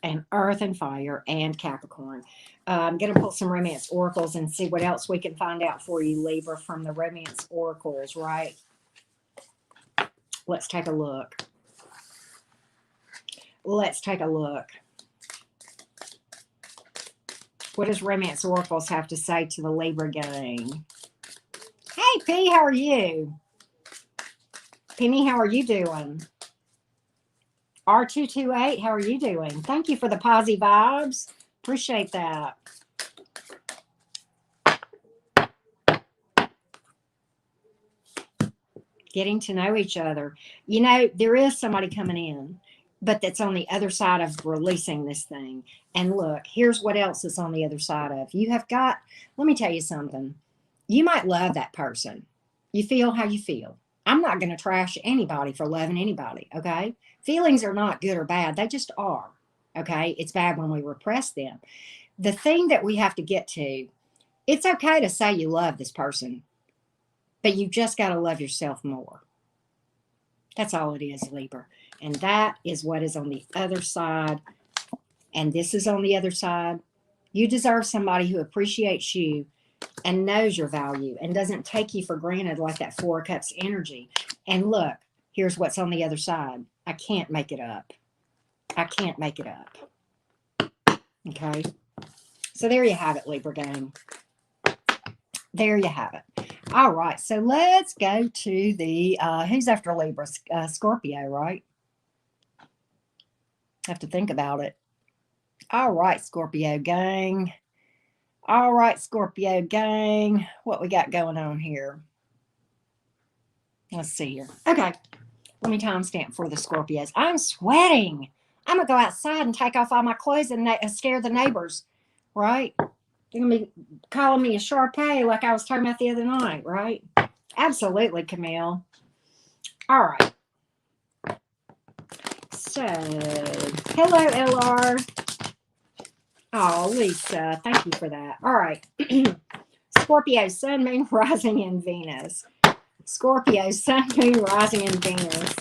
and earth and fire and Capricorn. I'm going to pull some romance oracles and see what else we can find out for you, Libra, from the romance oracles, right? Let's take a look. Let's take a look. What does romance oracles have to say to the Libra gang? Hey, P, how are you? Penny, how are you doing? R228, how are you doing? Thank you for the posy vibes. Appreciate that. Getting to know each other. You know, there is somebody coming in, but that's on the other side of releasing this thing. And look, here's what else is on the other side of. You have got, let me tell you something. You might love that person. You feel how you feel. I'm not going to trash anybody for loving anybody, okay? Feelings are not good or bad. They just are, okay? It's bad when we repress them. The thing that we have to get to, it's okay to say you love this person, but you just got to love yourself more. That's all it is, Libra. And that is what is on the other side. And this is on the other side. You deserve somebody who appreciates you and knows your value and doesn't take you for granted like that Four of Cups energy. And look, here's what's on the other side. I can't make it up. I can't make it up. Okay? So there you have it, Libra gang. There you have it. All right, so let's go to the, who's after Libra? Scorpio, right? Have to think about it. All right, Scorpio gang. All right, Scorpio gang. What we got going on here? Let's see here. Okay, let me timestamp for the Scorpios. I'm sweating. I'm going to go outside and take off all my clothes and scare the neighbors, right? They're going to be calling me a Sharpay like I was talking about the other night, right? Absolutely, Camille. All right. So, hello, LR. Oh, Lisa, thank you for that. All right. Scorpio, Sun, Moon, Rising, and Venus. Scorpio, Sun, Moon, Rising, and Venus.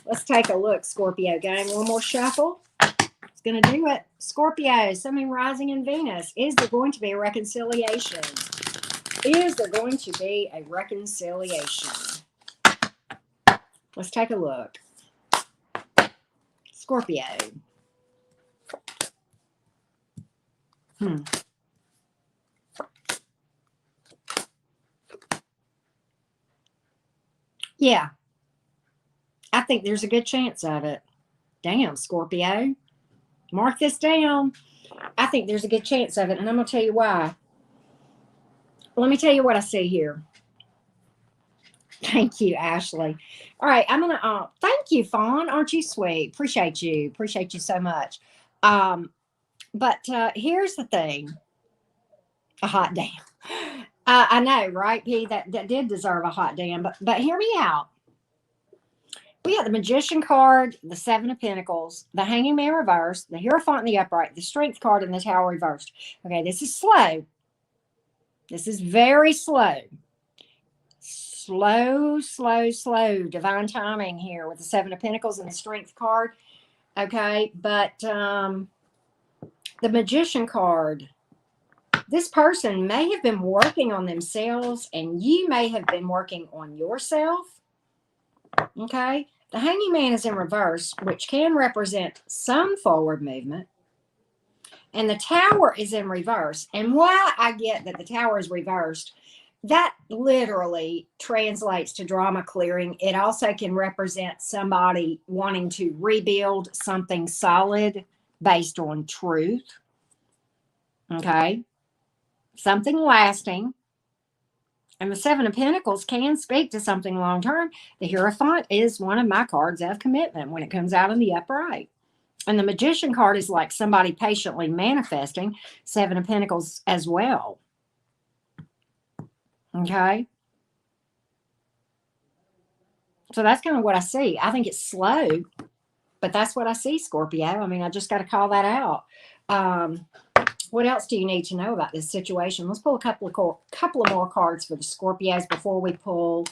Let's take a look, Scorpio gang. One more shuffle. It's going to do it. Scorpio, Sun, Moon, Rising, and Venus. Is there going to be a reconciliation? Is there going to be a reconciliation? Let's take a look. Scorpio. Yeah, I think there's a good chance of it. Damn, Scorpio. Mark this down. I think there's a good chance of it, and I'm going to tell you why. Let me tell you what I see here. Thank you, Ashley. All right, I'm going to, thank you, Fawn. Aren't you sweet? Appreciate you. Appreciate you so much. But here's the thing. A hot damn. I know, right, P? That did deserve a hot damn. But hear me out. We have the Magician card, the Seven of Pentacles, the Hanging Man reversed, the Hierophant in the upright, the Strength card, and the Tower reversed. Okay, this is slow. This is very slow. Slow, slow, slow. Divine timing here with the Seven of Pentacles and the Strength card. Okay, but the Magician card, this person may have been working on themselves and you may have been working on yourself. Okay, the Hanging Man is in reverse, which can represent some forward movement. And the Tower is in reverse. And while I get that the Tower is reversed, that literally translates to drama clearing. It also can represent somebody wanting to rebuild something solid based on truth. Okay. Something lasting. And the Seven of Pentacles can speak to something long term. The Hierophant is one of my cards of commitment when it comes out in the upright. And the Magician card is like somebody patiently manifesting. Seven of Pentacles as well. Okay. So that's kind of what I see. I think it's slow, but that's what I see, Scorpio. I mean, I just got to call that out. What else do you need to know about this situation? Let's pull a couple of more cards for the Scorpios before we pull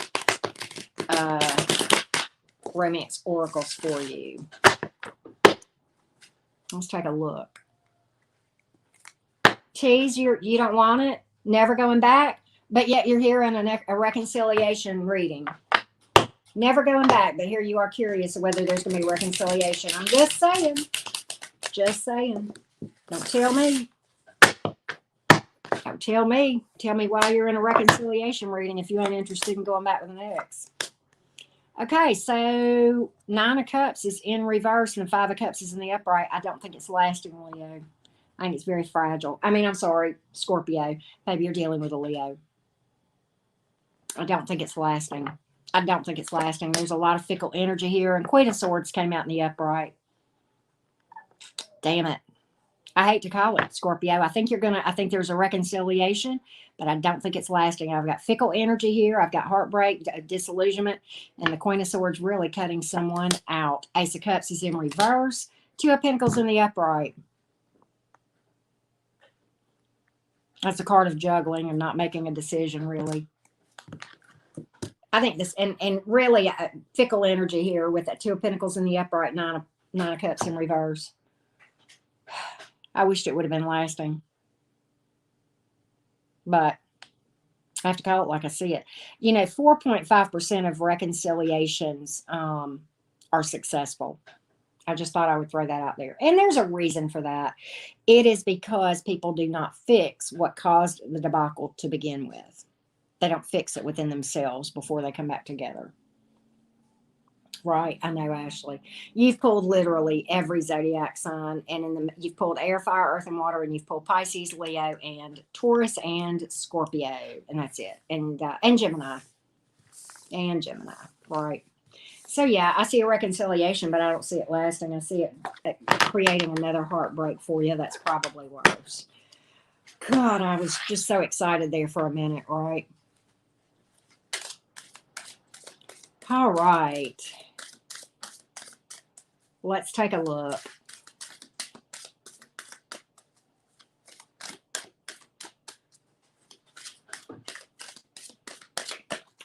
romance oracles for you. Let's take a look. Tease, you don't want it, never going back, but yet you're here in a reconciliation reading. Never going back, but here you are curious of whether there's going to be reconciliation. I'm just saying. Just saying. Don't tell me. Don't tell me. Tell me why you're in a reconciliation reading if you ain't interested in going back with an ex. Okay, so Nine of Cups is in reverse and the Five of Cups is in the upright. I don't think it's lasting, Leo. I think it's very fragile. I mean, I'm sorry, Scorpio. Maybe you're dealing with a Leo. I don't think it's lasting. I don't think it's lasting. There's a lot of fickle energy here. And Queen of Swords came out in the upright. Damn it. I hate to call it, Scorpio. I think there's a reconciliation, but I don't think it's lasting. I've got fickle energy here. I've got heartbreak, disillusionment, and the Queen of Swords really cutting someone out. Ace of Cups is in reverse. Two of Pentacles in the upright. That's a card of juggling and not making a decision, really. I think this, and really fickle energy here with that Two of Pentacles in the upright, Nine of Cups in reverse. I wished it would have been lasting. But I have to call it like I see it. 4.5% of reconciliations are successful. I just thought I would throw that out there. And there's a reason for that. It is because people do not fix what caused the debacle to begin with. They don't fix it within themselves before they come back together. Right, I know, Ashley. You've pulled literally every zodiac sign, and you've pulled air, fire, earth, and water, and you've pulled Pisces, Leo, and Taurus, and Scorpio, and that's it. And Gemini, right? So yeah, I see a reconciliation, but I don't see it lasting. I see it creating another heartbreak for you. That's probably worse. God, I was just so excited there for a minute, right? All right. Let's take a look.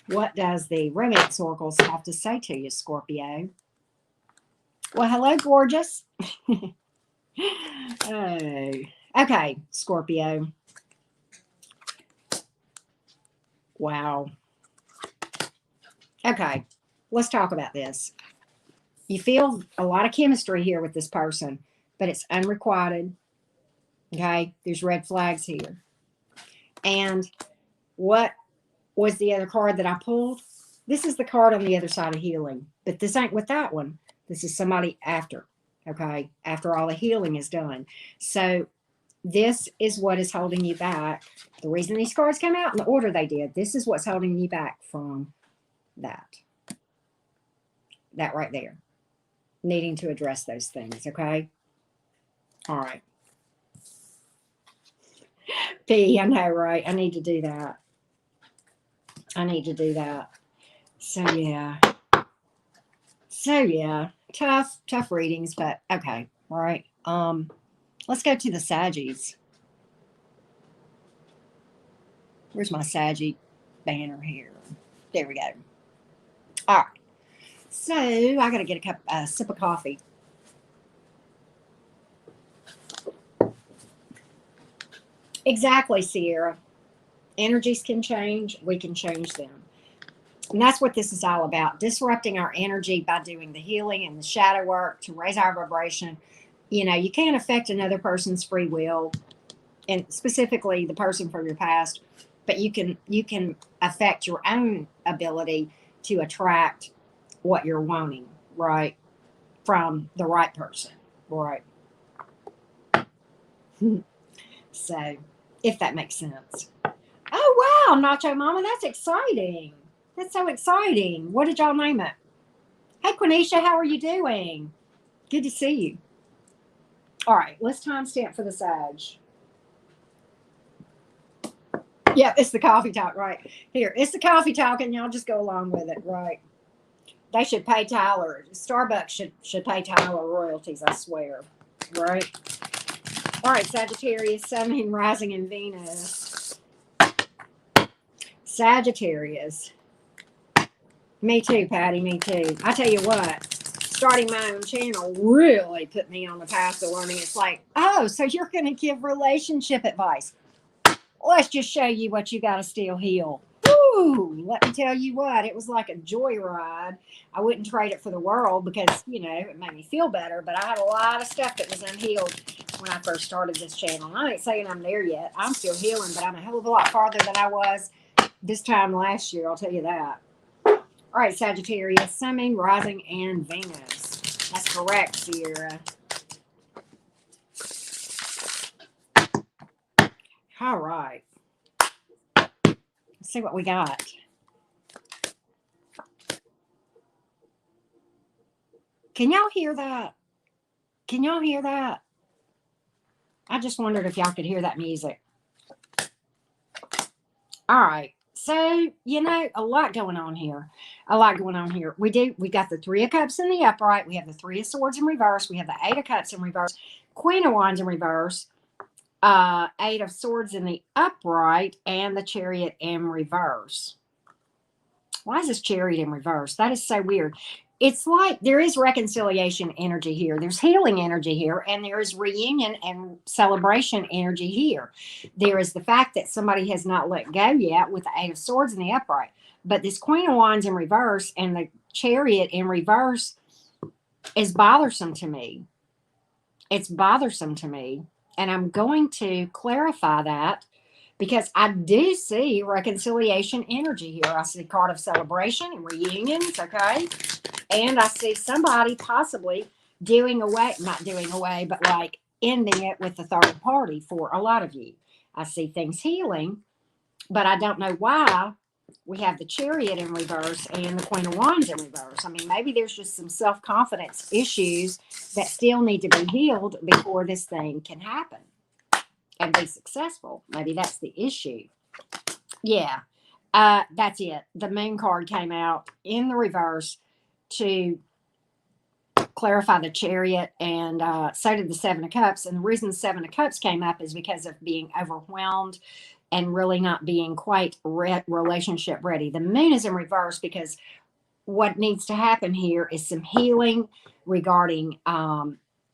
What does the romance oracles have to say to you, Scorpio? Well, hello, gorgeous. Oh, okay, Scorpio. Wow. Okay, let's talk about this. You feel a lot of chemistry here with this person, but it's unrequited. Okay, there's red flags here. And what was the other card that I pulled? This is the card on the other side of healing, but this ain't with that one. This is somebody after, okay, after all the healing is done. So this is what is holding you back. The reason these cards came out in the order they did, this is what's holding you back from that. That right there. Needing to address those things, okay? All right. P, I know, right? I need to do that. I need to do that. So, yeah. Tough readings, but okay. All right. Let's go to the Saggies. Where's my Saggy banner here? There we go. All right. So I got to get a sip of coffee. Exactly, Sierra. Energies can change. We can change them. And that's what this is all about. Disrupting our energy by doing the healing and the shadow work to raise our vibration. You know, you can't affect another person's free will, and specifically the person from your past, but you can affect your own ability to attract what you're wanting, right, from the right person, right? So, if that makes sense. Oh, wow, Nacho Mama, that's exciting. That's so exciting. What did y'all name it? Hey, Quenisha, how are you doing? Good to see you. All right, let's timestamp for the Sag. Yeah, it's the coffee talk, right? Here, it's the coffee talk, and y'all just go along with it, right? They should pay Tyler. Starbucks should pay Tyler royalties, I swear, right? All right, Sagittarius, Sun, Moon, Rising, and Venus. Sagittarius. Me too, Patty, me too. I tell you what, starting my own channel really put me on the path of learning. It's like, oh, so you're going to give relationship advice. Let's just show you what you got to still heal. Woo! Let me tell you what, it was like a joyride. I wouldn't trade it for the world because, you know, it made me feel better. But I had a lot of stuff that was unhealed when I first started this channel. I ain't saying I'm there yet. I'm still healing, but I'm a hell of a lot farther than I was this time last year. I'll tell you that. All right, Sagittarius, Sun, Moon, Rising, and Venus. That's correct, Sierra. All right. Let's see what we got. Can y'all hear that? Can y'all hear that? I just wondered if y'all could hear that music. All right. So, you know, a lot going on here. A lot going on here. We got the Three of Cups in the upright. We have the Three of Swords in reverse. We have the Eight of Cups in reverse. Queen of Wands in reverse. Eight of Swords in the upright. And the Chariot in reverse. Why is this Chariot in reverse? That is so weird. It's like there is reconciliation energy here. There's healing energy here. And there is reunion and celebration energy here. There is the fact that somebody has not let go yet with the Eight of Swords in the upright. But this Queen of Wands in reverse and the Chariot in reverse is bothersome to me. It's bothersome to me. And I'm going to clarify that because I do see reconciliation energy here. I see a card of celebration and reunions, okay? And I see somebody possibly not doing away, but like ending it with the third party for a lot of you. I see things healing, but I don't know why we have the Chariot in reverse and the Queen of Wands in reverse. I mean, maybe there's just some self-confidence issues that still need to be healed before this thing can happen and be successful. Maybe that's the issue. Yeah, that's it. The Moon card came out in the reverse to clarify the Chariot, and so did the Seven of Cups. And the reason the Seven of Cups came up is because of being overwhelmed and really not being quite relationship ready. The Moon is in reverse because what needs to happen here is some healing regarding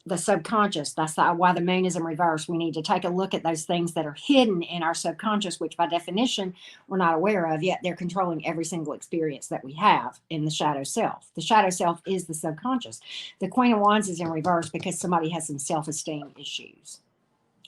the subconscious. That's why the moon is in reverse. We need to take a look at those things that are hidden in our subconscious, which by definition we're not aware of, yet they're controlling every single experience that we have in the shadow self. The shadow self is the subconscious. The Queen of Wands is in reverse because somebody has some self-esteem issues.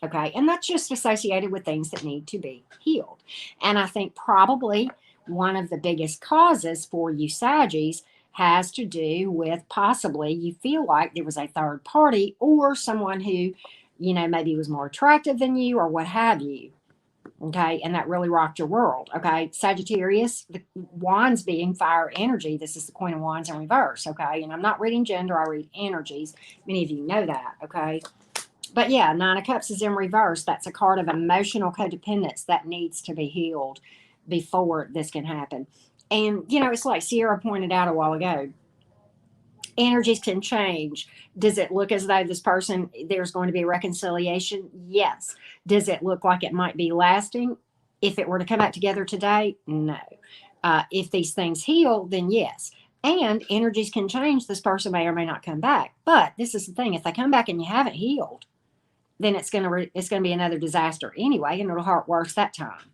Okay, and that's just associated with things that need to be healed. And I think probably one of the biggest causes for you Saggies has to do with possibly you feel like there was a third party or someone who, you know, maybe was more attractive than you or what have you. Okay, and that really rocked your world. Okay, Sagittarius, the wands being fire energy. This is the Queen of Wands in reverse. Okay, and I'm not reading gender, I read energies. Many of you know that. Okay, but yeah, Nine of Cups is in reverse. That's a card of emotional codependence that needs to be healed before this can happen. And, you know, it's like Sierra pointed out a while ago. Energies can change. Does it look as though this person, there's going to be reconciliation? Yes. Does it look like it might be lasting? If it were to come back together today? No. If these things heal, then yes. And energies can change. This person may or may not come back. But this is the thing. If they come back and you haven't healed, then it's going to be another disaster anyway, and it'll hurt worse that time.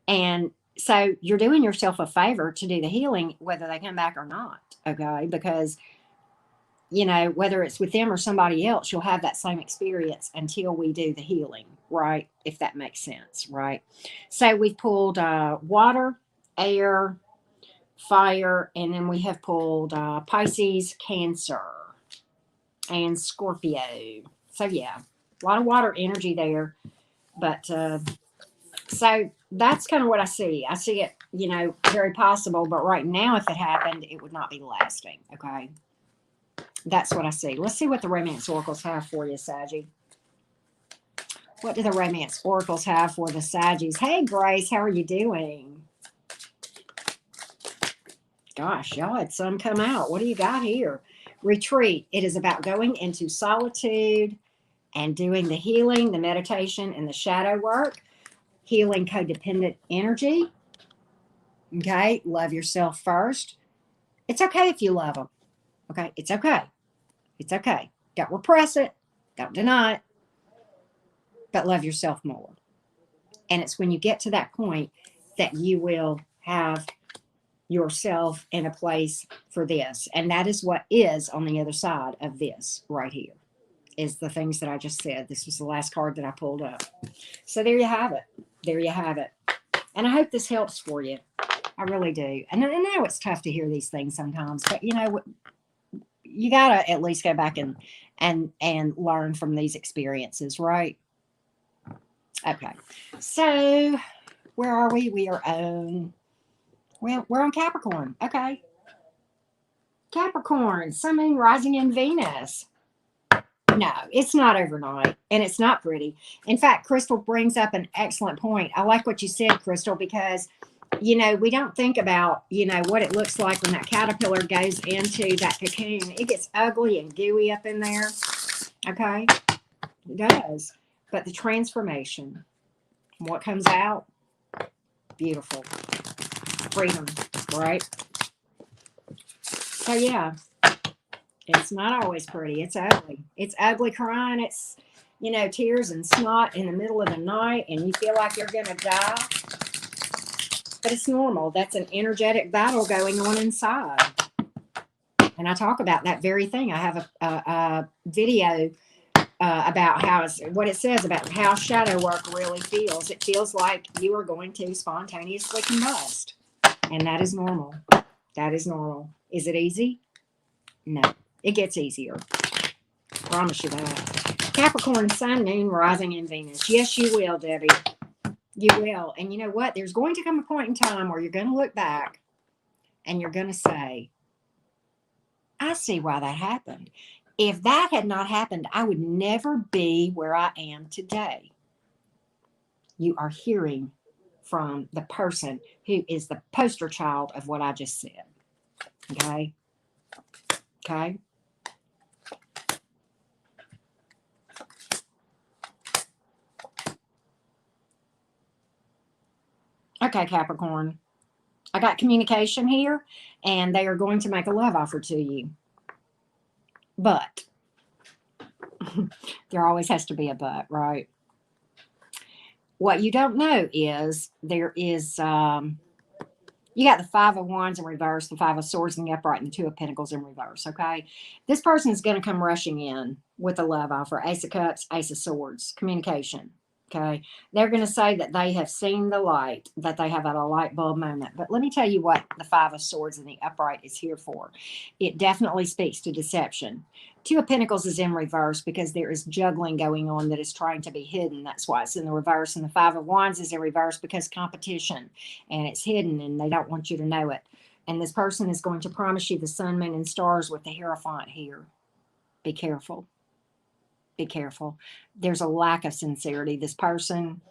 And so you're doing yourself a favor to do the healing, whether they come back or not. Okay. Because, you know, whether it's with them or somebody else, you'll have that same experience until we do the healing, right? If that makes sense, right? So we've pulled water, air, fire, and then we have pulled Pisces, Cancer, and Scorpio. So yeah, a lot of water energy there. But so that's kind of what I see. I see it, you know, very possible. But right now, if it happened, it would not be lasting. Okay. That's what I see. Let's see what the romance oracles have for you, Saggy. What do the romance oracles have for the Saggies? Hey, Grace, how are you doing? Gosh, y'all had some come out. What do you got here? Retreat. It is about going into solitude and doing the healing, the meditation, and the shadow work. Healing codependent energy. Okay. Love yourself first. It's okay if you love them. Okay. It's okay. It's okay. Don't repress it. Don't deny it. But love yourself more. And it's when you get to that point that you will have yourself in a place for this. And that is what is on the other side of this right here, is the things that I just said. This was the last card that I pulled up. So there you have it. There you have it. And I hope this helps for you. I really do. And I know it's tough to hear these things sometimes, but you know, you got to at least go back and learn from these experiences, right? Okay. So where are we? We are on, well, we're on Capricorn. Okay. Capricorn, Sun, Moon, rising in Venus. No, it's not overnight, and it's not pretty. In fact, Crystal brings up an excellent point. I like what you said, Crystal, because, you know, we don't think about, you know, what it looks like when that caterpillar goes into that cocoon. It gets ugly and gooey up in there. Okay. It does. But the transformation, what comes out, beautiful. Freedom, right? So, yeah. It's not always pretty. It's ugly. It's ugly crying. It's, you know, tears and snot in the middle of the night, and you feel like you're going to die. But it's normal. That's an energetic battle going on inside. And I talk about that very thing. I have a video about what it says about how shadow work really feels. It feels like you are going to spontaneously combust. And that is normal. That is normal. Is it easy? No. It gets easier. Promise you that. Capricorn, Sun, Moon, rising in Venus. Yes, you will, Debbie. You will. And you know what? There's going to come a point in time where you're going to look back and you're going to say, I see why that happened. If that had not happened, I would never be where I am today. You are hearing from the person who is the poster child of what I just said. Okay? Okay? Okay, Capricorn. I got communication here, and they are going to make a love offer to you. But There always has to be a but, right? What you don't know is there is, you got the Five of Wands in reverse, the Five of Swords in the upright, and the Two of Pentacles in reverse, okay? This person is going to come rushing in with a love offer. Ace of Cups, Ace of Swords, communication, okay? They're going to say that they have seen the light, that they have had a light bulb moment. But let me tell you what the Five of Swords in the upright is here for. It definitely speaks to deception. Two of Pentacles is in reverse because there is juggling going on that is trying to be hidden. That's why it's in the reverse. And the Five of Wands is in reverse because competition, and it's hidden and they don't want you to know it. And this person is going to promise you the sun, moon, and stars with the Hierophant here. Be careful. Be careful. There's a lack of sincerity. This person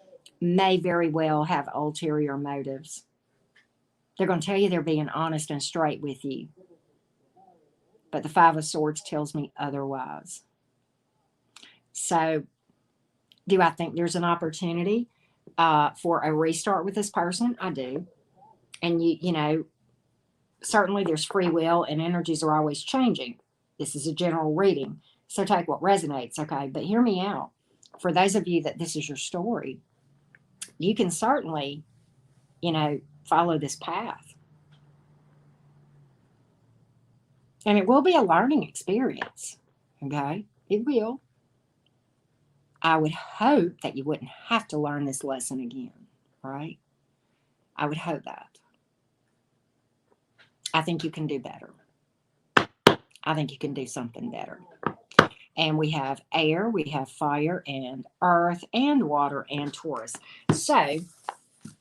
may very well have ulterior motives. They're going to tell you they're being honest and straight with you. But the Five of Swords tells me otherwise. So, do I think there's an opportunity for a restart with this person? I do. And you know, certainly there's free will and energies are always changing. This is a general reading. So take what resonates, okay? But hear me out. For those of you that this is your story, you can certainly, you know, follow this path. And it will be a learning experience, okay? It will. I would hope that you wouldn't have to learn this lesson again, right? I would hope that. I think you can do better. I think you can do something better. And we have air, we have fire, and earth, and water, and Taurus. So,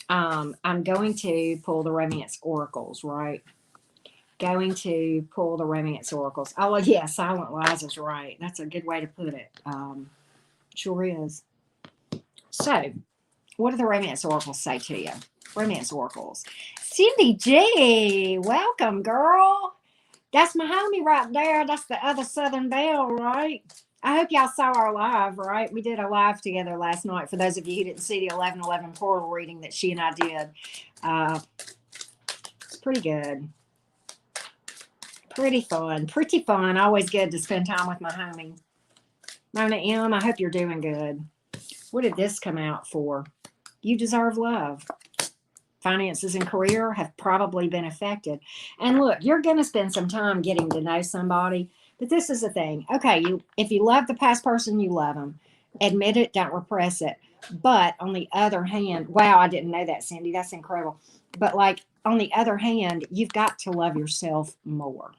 I'm going to pull the romance oracles, right? Going to pull the romance oracles. Oh, yeah, Silent Lies is right. That's a good way to put it. Sure is. So, what do the romance oracles say to you? Romance oracles. Cindy G, welcome, girl. That's my homie right there. That's the other Southern Belle, right? I hope y'all saw our live, right? We did a live together last night. For those of you who didn't see the 11/11 portal reading that she and I did, it's pretty good. Pretty fun. Pretty fun. Always good to spend time with my homie. Mona M, I hope you're doing good. What did this come out for? You deserve love. Finances and career have probably been affected. And look, you're going to spend some time getting to know somebody. But this is the thing. Okay, if you love the past person, you love them. Admit it. Don't repress it. But on the other hand, wow, I didn't know that, Cindy. That's incredible. But like on the other hand, you've got to love yourself more.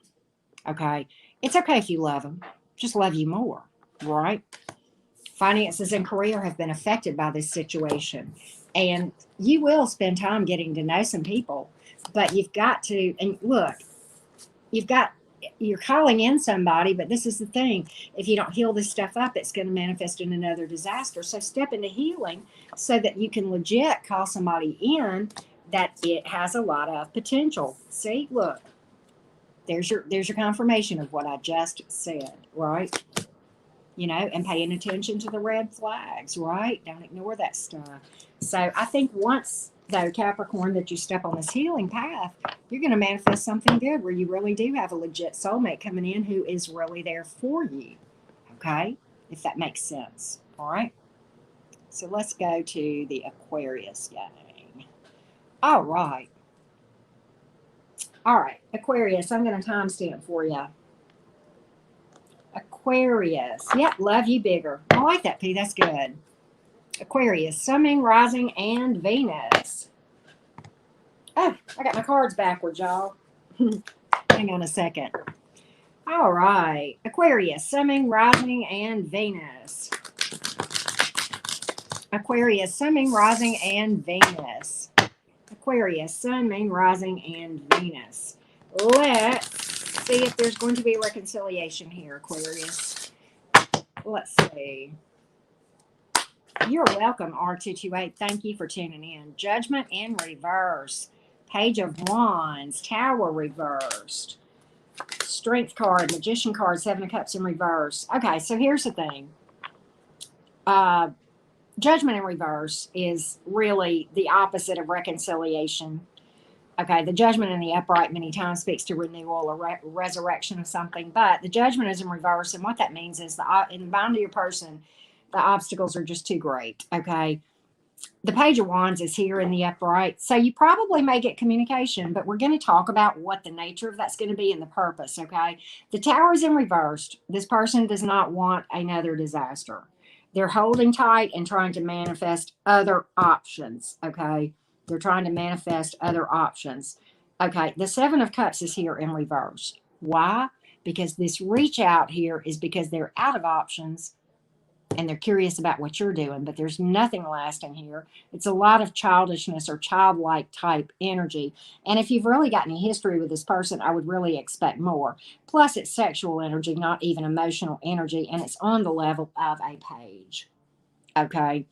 Okay? It's okay if you love them. Just love you more. Right? Finances and career have been affected by this situation. And you will spend time getting to know some people. But you've got to, and look, you're calling in somebody, but this is the thing. If you don't heal this stuff up, it's going to manifest in another disaster. So step into healing so that you can legit call somebody in that it has a lot of potential. See, look, there's your confirmation of what I just said, right? You know, and paying attention to the red flags, right? Don't ignore that stuff. So I think once, though, Capricorn, that you step on this healing path, you're going to manifest something good where you really do have a legit soulmate coming in who is really there for you, okay? If that makes sense, all right? So let's go to the Aquarius gang. All right. All right, Aquarius, I'm going to timestamp for you. Aquarius. Yep, love you bigger. I like that, P. That's good. Aquarius, Sun, Moon, Rising, and Venus. Oh, I got my cards backwards, y'all. Hang on a second. All right. Aquarius, Sun, Moon, Rising, and Venus. Aquarius, Sun, Moon, Rising, and Venus. Aquarius, Sun, Moon, Rising, and Venus. Let's see if there's going to be reconciliation here, Aquarius. Let's see. You're welcome, R228. Thank you for tuning in. Judgment in reverse. Page of Wands. Tower reversed. Strength card. Magician card. Seven of Cups in reverse. Okay, so here's the thing. Judgment in reverse is really the opposite of reconciliation. Okay, the Judgment in the upright many times speaks to renewal or resurrection of something, but the Judgment is in reverse, and what that means is in the mind of your person, the obstacles are just too great. Okay, the Page of Wands is here in the upright, so you probably may get communication, but we're going to talk about what the nature of that's going to be and the purpose. Okay, the Tower is in reverse. This person does not want another disaster. They're holding tight and trying to manifest other options. Okay, they're trying to manifest other options. Okay, the Seven of Cups is here in reverse. Why? Because this reach out here is because they're out of options and they're curious about what you're doing, but there's nothing lasting here. It's a lot of childishness or childlike type energy. And if you've really got any history with this person, I would really expect more. Plus, it's sexual energy, not even emotional energy, and it's on the level of a page. Okay.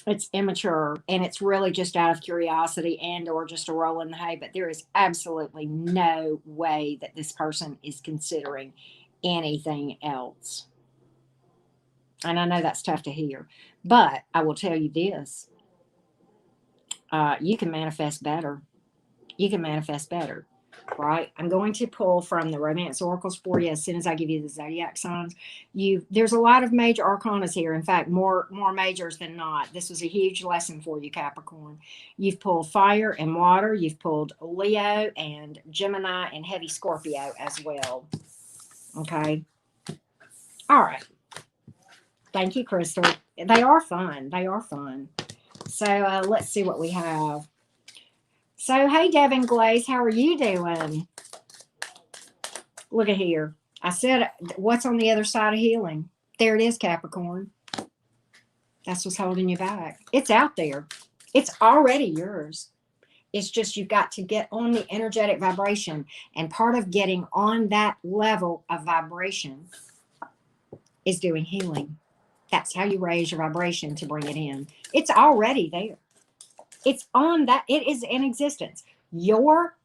It's immature, and it's really just out of curiosity and or just a roll in the hay, but there is absolutely no way that this person is considering anything else. And I know that's tough to hear, but I will tell you this. You can manifest better. You can manifest better, right? I'm going to pull from the romance oracles for you as soon as I give you the zodiac signs. There's a lot of major arcanas here. In fact, more majors than not. This was a huge lesson for you, Capricorn. You've pulled fire and water. You've pulled Leo and Gemini and heavy Scorpio as well. Okay. All right. Thank you, Crystal. They are fun. They are fun. So let's see what we have. So, hey, Devin Glaze, how are you doing? Look at here. I said, what's on the other side of healing? There it is, Capricorn. That's what's holding you back. It's out there. It's already yours. It's just you've got to get on the energetic vibration. And part of getting on that level of vibration is doing healing. That's how you raise your vibration to bring it in. It's already there. It's on that. It is in existence. Your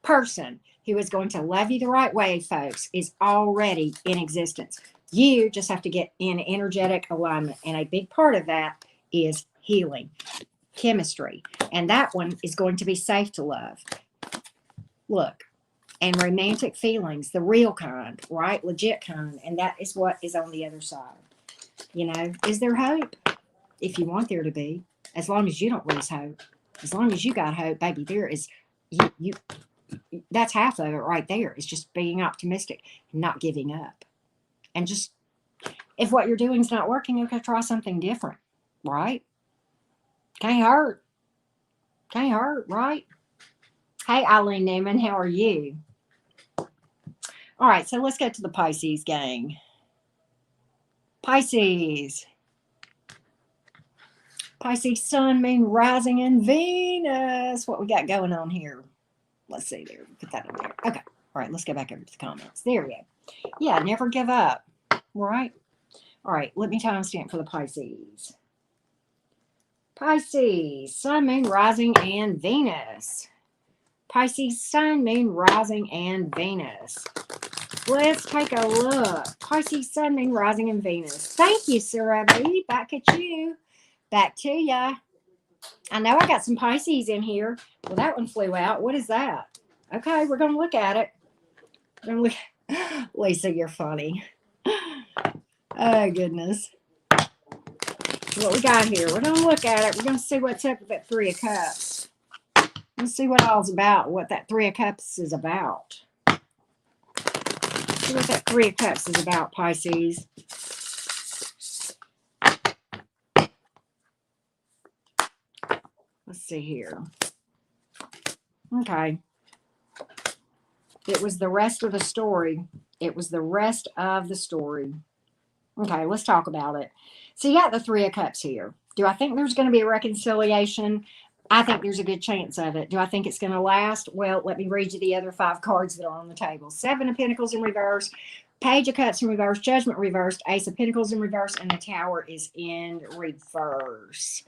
person who is going to love you the right way, folks, is already in existence. You just have to get in energetic alignment. And a big part of that is healing, chemistry. And that one is going to be safe to love. Look, and romantic feelings, the real kind, right? Legit kind. And that is what is on the other side. You know, is there hope? If you want there to be, as long as you don't lose hope, as long as you got hope, baby, there is, that's half of it right there. It's just being optimistic and not giving up. And just, if what you're doing is not working, okay, try something different, right? Can't hurt. Can't hurt, right? Hey, Eileen Newman, how are you? All right, so let's get to the Pisces gang. Pisces, Sun, Moon, Rising, and Venus. What we got going on here? Let's see there. Put that in there. Okay. All right. Let's go back over to the comments. There we go. Yeah. Never give up. Right. All right. Let me timestamp for the Pisces. Pisces, Sun, Moon, Rising, and Venus. Pisces, Sun, Moon, Rising, and Venus. Let's take a look. Pisces, Sun, Moon, Rising, and Venus. Thank you, Sarah B. Back at you. Back to ya. I know I got some Pisces in here. Well, that one flew out. What is that? Okay, we're going to look at it. We're going to look. Lisa, you're funny. Oh, goodness. What we got here? We're going to look at it. We're going to see what's up with that Three of Cups. Let's see what all's about, what that Three of Cups is about. See what that Three of Cups is about, Pisces. Let's see here. Okay. It was the rest of the story. It was the rest of the story. Okay, let's talk about it. So you got the Three of Cups here. Do I think there's going to be a reconciliation? I think there's a good chance of it. Do I think it's going to last? Well, let me read you the other 5 cards that are on the table. 7 of Pentacles in reverse, Page of Cups in reverse, Judgment reversed, Ace of Pentacles in reverse, and the Tower is in reverse.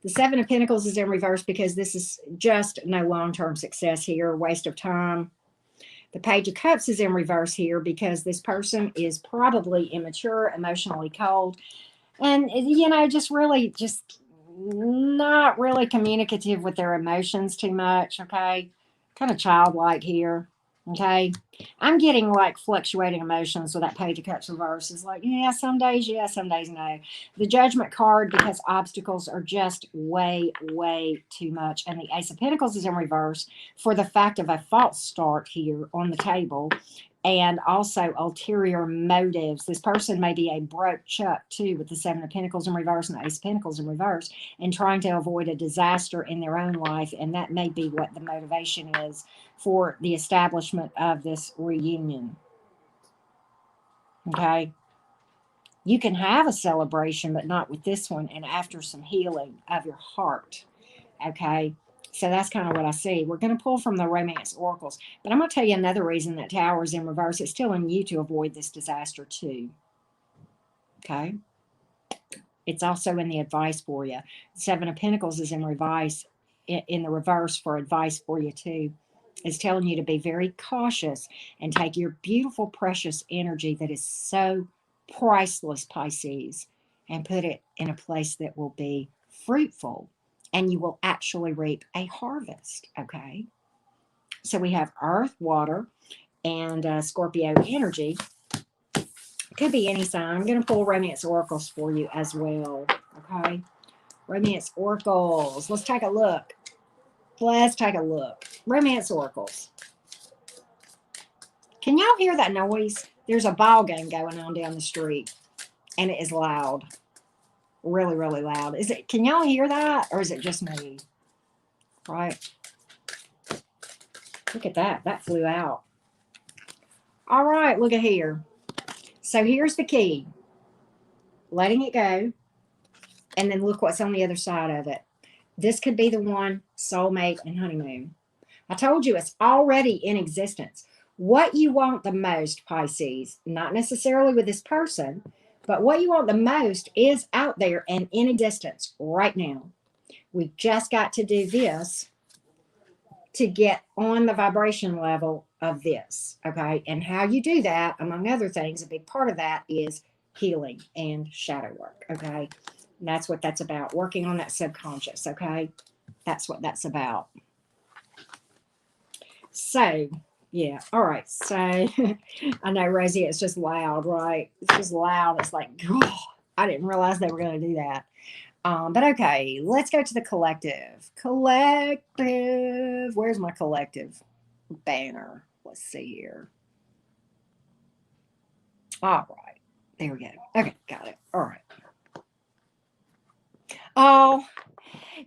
The 7 of Pentacles is in reverse because this is just no long-term success here, waste of time. The Page of Cups is in reverse here because this person is probably immature, emotionally cold, and, you know, just really just not really communicative with their emotions too much, okay? Kind of childlike here, okay? I'm getting like fluctuating emotions with that Page of Cups reverse. It's like, yeah, some days no. The Judgment card, because obstacles are just way, way too much. And the Ace of Pentacles is in reverse for the fact of a false start here on the table. And also ulterior motives. This person may be a broke chuck too, with the Seven of Pentacles in reverse and the Ace of Pentacles in reverse, and trying to avoid a disaster in their own life. And that may be what the motivation is for the establishment of this reunion. Okay. You can have a celebration, but not with this one, and after some healing of your heart. Okay. So that's kind of what I see. We're going to pull from the Romance Oracles. But I'm going to tell you another reason that Tower is in reverse. It's telling you to avoid this disaster too. Okay. It's also in the advice for you. Seven of Pentacles is in the reverse for advice for you too. It's telling you to be very cautious and take your beautiful, precious energy that is so priceless, Pisces, and put it in a place that will be fruitful, and you will actually reap a harvest, okay? So we have Earth, Water, and Scorpio energy. Could be any sign. I'm going to pull Romance Oracles for you as well, okay? Romance Oracles. Let's take a look. Romance Oracles. Can y'all hear that noise? There's a ball game going on down the street, and it is loud. Really, really loud. Can y'all hear that, or is it just me? Right. Look at that. That flew out. All right, look at here. So here's the key. Letting it go, and then look what's on the other side of it. This could be the one, soulmate and honeymoon. I told you it's already in existence. What you want the most, Pisces, not necessarily with this person, but what you want the most is out there and in a distance right now. We've just got to do this to get on the vibration level of this, okay? And how you do that, among other things, a big part of that is healing and shadow work, okay? And that's what that's about, working on that subconscious, okay? That's what that's about. So, yeah, all right. So, I know, Rosie, it's just loud, right? It's just loud. It's like, oh, I didn't realize they were going to do that. But okay, let's go to the collective. Collective. Where's my collective banner? Let's see here. All right. There we go. Okay, got it. All right. Oh,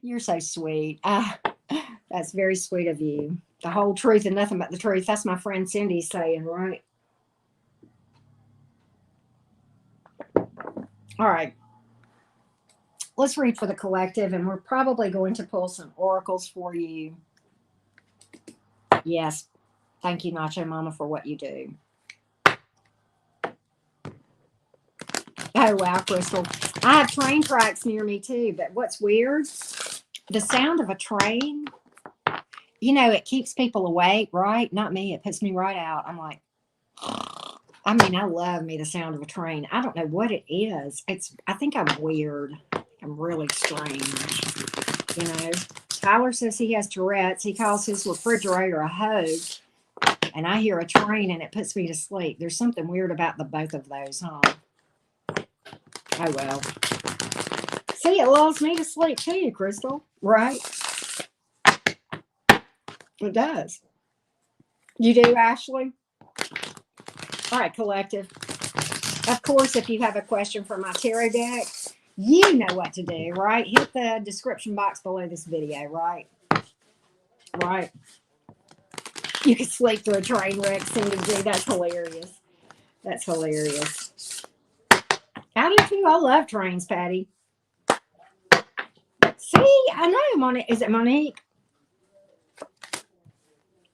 you're so sweet. That's very sweet of you. The whole truth and nothing but the truth. That's my friend Cindy saying, right? All right. Let's read for the collective, and we're probably going to pull some oracles for you. Yes. Thank you, Nacho Mama, for what you do. Oh, wow, Crystal. I have train tracks near me, too. But what's weird, the sound of a train, you know, it keeps people awake, right? Not me. It puts me right out. I'm like, I mean, I love me the sound of a train. I don't know what it is. I think I'm weird. I'm really strange, you know. Tyler says he has Tourette's. He calls his refrigerator a hose, and I hear a train, and it puts me to sleep. There's something weird about the both of those, huh? Oh, well. See, it lulls me to sleep, too, Crystal, right? It does. You do, Ashley? All right, collective. Of course, if you have a question for my tarot deck, you know what to do, right? Hit the description box below this video, right? Right. You can sleep through a train wreck, Cindy G. That's hilarious. That's hilarious. I do too. I love trains, Patty. See, I know, Monique. Is it Monique?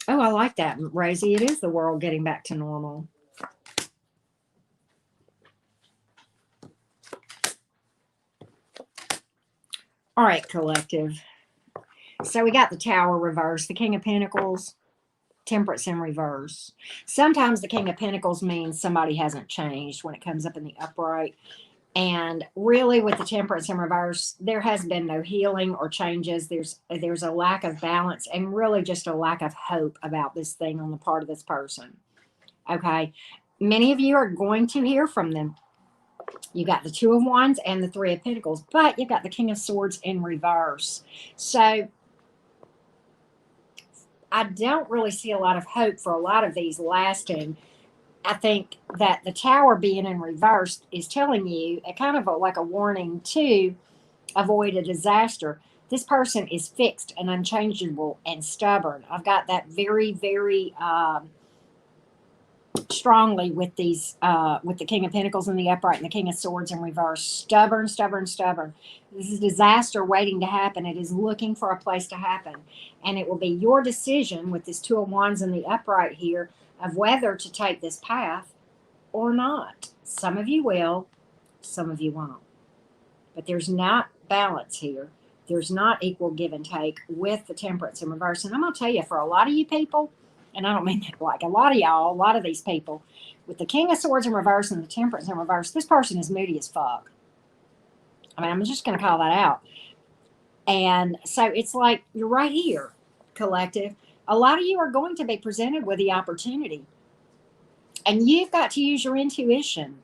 Oh, I like that, Rosie. It is the world getting back to normal. All right, collective. So we got the Tower reverse, the King of Pentacles, Temperance in reverse. Sometimes the King of Pentacles means somebody hasn't changed when it comes up in the upright. And really, with the Temperance in reverse, there has been no healing or changes. There's a lack of balance and really just a lack of hope about this thing on the part of this person. Okay. Many of you are going to hear from them. You got the Two of Wands and the Three of Pentacles, but you've got the King of Swords in reverse. So I don't really see a lot of hope for a lot of these lasting. I think that the Tower being in reverse is telling you a kind of like a warning to avoid a disaster. This person is fixed and unchangeable and stubborn. I've got that very, very strongly with these, with the King of Pentacles in the upright and the King of Swords in reverse. Stubborn, stubborn, stubborn. This is disaster waiting to happen. It is looking for a place to happen. And it will be your decision with this Two of Wands in the upright here of whether to take this path or not. Some of you will, some of you won't. But there's not balance here. There's not equal give and take with the Temperance in reverse. And I'm going to tell you, for a lot of you people, and I don't mean that like a lot of y'all, a lot of these people, with the King of Swords in reverse and the Temperance in reverse, this person is moody as fuck. I mean, I'm just going to call that out. And so it's like, you're right here, collective. A lot of you are going to be presented with the opportunity. And you've got to use your intuition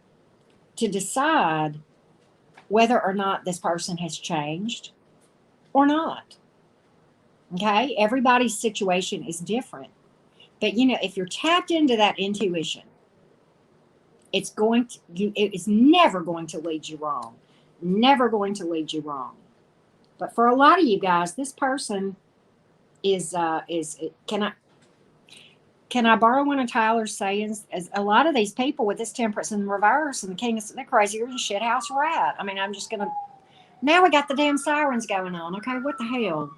to decide whether or not this person has changed or not. Okay? Everybody's situation is different. But, you know, if you're tapped into that intuition, it's never going to lead you wrong. Never going to lead you wrong. But for a lot of you guys, this person is can I borrow one of Tyler's sayings? As a lot of these people with this Temperance in reverse and the King, they're crazier than a shithouse rat. I mean, I'm just gonna. Now we got the damn sirens going on. Okay, what the hell?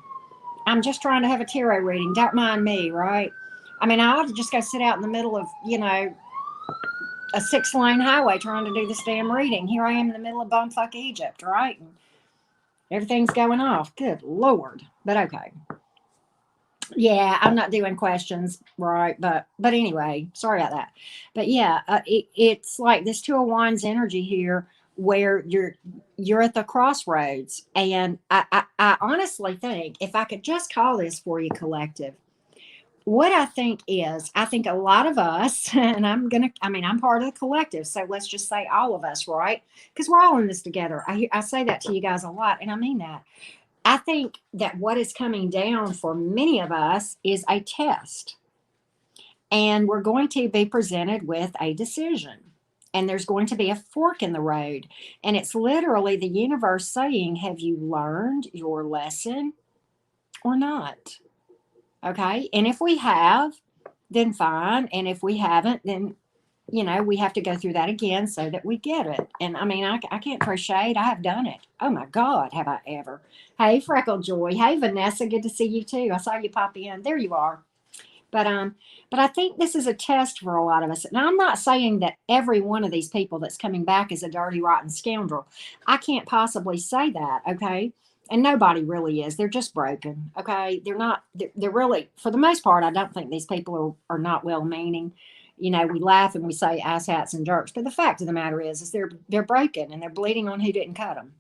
I'm just trying to have a tarot reading. Don't mind me, right? I mean, I ought to just go sit out in the middle of, you know, a 6-lane highway trying to do this damn reading. Here I am in the middle of bumfuck Egypt, right? And everything's going off. Good Lord. But okay. Yeah, I'm not doing questions, right? But anyway, sorry about that. But yeah, it's like this Two of Wands energy here, where you're at the crossroads, and I honestly think if I could just call this for you, collective, what I think is, I think a lot of us, and I'm part of the collective, so let's just say all of us, right? Because we're all in this together. I say that to you guys a lot, and I mean that. I think that what is coming down for many of us is a test. And we're going to be presented with a decision. And there's going to be a fork in the road. And it's literally the universe saying, have you learned your lesson or not? Okay. And if we have, then fine. And if we haven't, then, you know, we have to go through that again so that we get it. And I mean, I can't throw shade. I have done it. Oh my God, have I ever? Hey, Freckle Joy. Hey, Vanessa. Good to see you too. I saw you pop in. There you are. But I think this is a test for a lot of us. Now, I'm not saying that every one of these people that's coming back is a dirty, rotten scoundrel. I can't possibly say that, okay? And nobody really is. They're just broken, okay? They're really, for the most part, I don't think these people are not well-meaning. You know, we laugh and we say asshats and jerks, but the fact of the matter is they're broken and they're bleeding on who didn't cut them,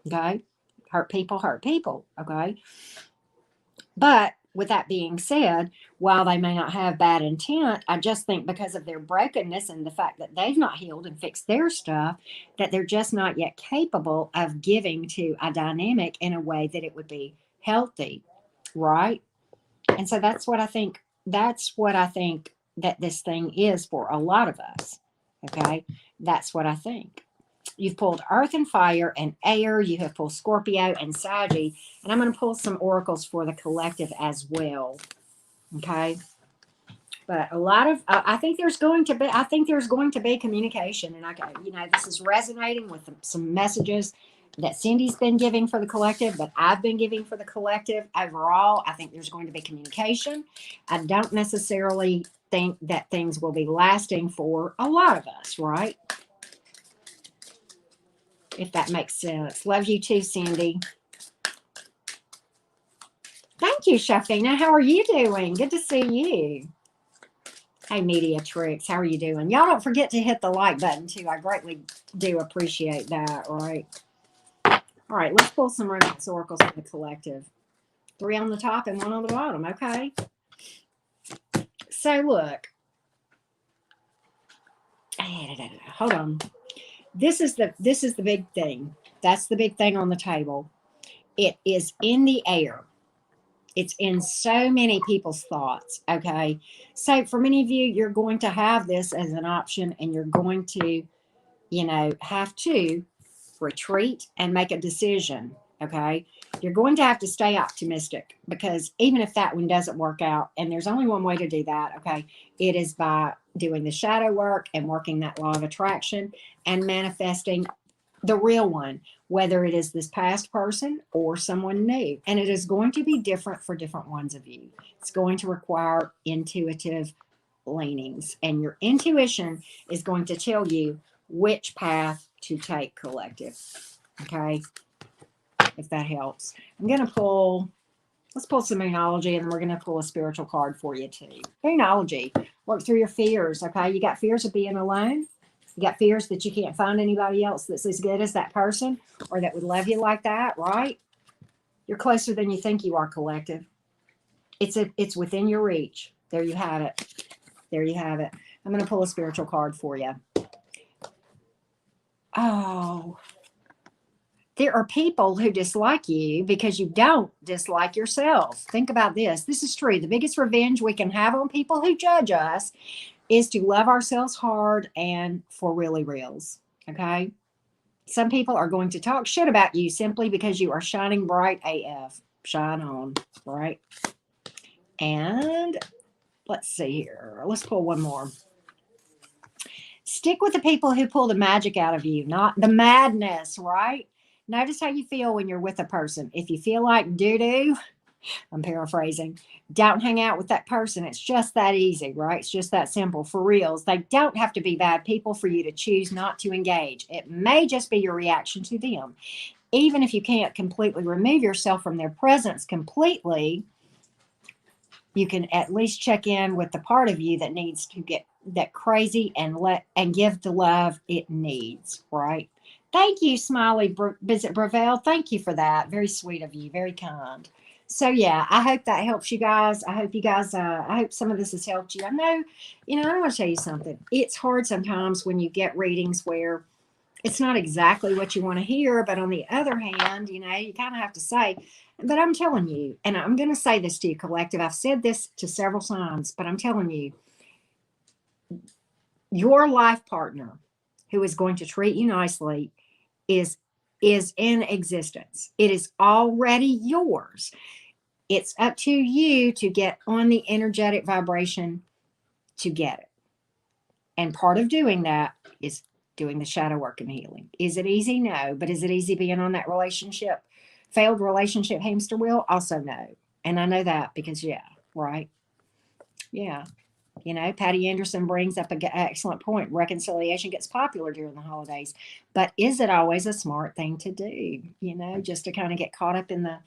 okay? Hurt people, okay? But with that being said, while they may not have bad intent, I just think because of their brokenness and the fact that they've not healed and fixed their stuff, that they're just not yet capable of giving to a dynamic in a way that it would be healthy, right? And so that's what I think that this thing is for a lot of us, okay? That's what I think. You've pulled Earth and Fire and Air. You have pulled Scorpio and Saggy. And I'm going to pull some oracles for the collective as well. Okay. But a lot of, I think there's going to be communication. And this is resonating with some messages that Cindy's been giving for the collective, that I've been giving for the collective. Overall, I think there's going to be communication. I don't necessarily think that things will be lasting for a lot of us, right? If that makes sense. Love you too, Cindy. Thank you, Shafina. How are you doing? Good to see you. Hey, Media Tricks. How are you doing? Y'all don't forget to hit the like button, too. I greatly do appreciate that, right? All right, let's pull some romance oracles for the collective. 3 on the top and 1 on the bottom. Okay. So look. Hold on. This is the big thing. That's the big thing on the table. It is in the air. It's in so many people's thoughts. Okay. So for many of you, you're going to have this as an option, and you're going to, have to retreat and make a decision. Okay. You're going to have to stay optimistic, because even if that one doesn't work out, and there's only one way to do that, okay, it is by doing the shadow work and working that law of attraction and manifesting the real one, whether it is this past person or someone new. And it is going to be different for different ones of you. It's going to require intuitive leanings, and your intuition is going to tell you which path to take, collective. Okay, if that helps. I'm going to let's pull some Moonology, and then we're going to pull a spiritual card for you too. Moonology, work through your fears. Okay, you got fears of being alone. You got fears that you can't find anybody else that's as good as that person, or that would love you like that, right? You're closer than you think you are, collective. It's within your reach. There you have it. There you have it. I'm going to pull a spiritual card for you. Oh, there are people who dislike you because you don't dislike yourself. Think about this. This is true. The biggest revenge we can have on people who judge us is to love ourselves hard and for really reals. Okay. Some people are going to talk shit about you simply because you are shining bright AF. Shine on, right? And let's see here. Let's pull one more. Stick with the people who pull the magic out of you, not the madness, right? Notice how you feel when you're with a person. If you feel like doo-doo, I'm paraphrasing, don't hang out with that person. It's just that easy, right? It's just that simple. For reals, they don't have to be bad people for you to choose not to engage. It may just be your reaction to them. Even if you can't completely remove yourself from their presence completely, you can at least check in with the part of you that needs to get that crazy and give the love it needs, right? Thank you, Smiley Visit Bravel. Thank you for that. Very sweet of you. Very kind. So yeah, I hope that helps you guys. I hope you guys, I hope some of this has helped you. I know, I want to tell you something. It's hard sometimes when you get readings where it's not exactly what you want to hear, but on the other hand, you kind of have to say, but I'm telling you, and I'm going to say this to you, collective. I've said this to several times, but I'm telling you, your life partner who is going to treat you nicely is in existence. It is already yours. It's up to you to get on the energetic vibration to get it. And part of doing that is doing the shadow work and healing. Is it easy? No. But is it easy being on that failed relationship hamster wheel? Also no. And I know that because, yeah, right? Yeah. Patty Anderson brings up an excellent point. Reconciliation gets popular during the holidays. But is it always a smart thing to do? Just to kind of get caught up in the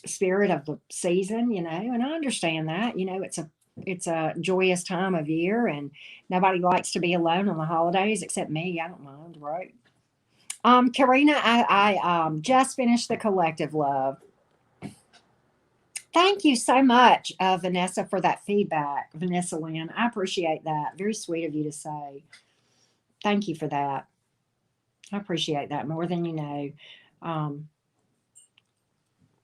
spirit of the season, and I understand that, it's a joyous time of year, and nobody likes to be alone on the holidays except me. I don't mind, right? Karina, I just finished the collective, love. Thank you so much, Vanessa, for that feedback. Vanessa Lynn, I appreciate that. Very sweet of you to say. Thank you for that. I appreciate that more than you know.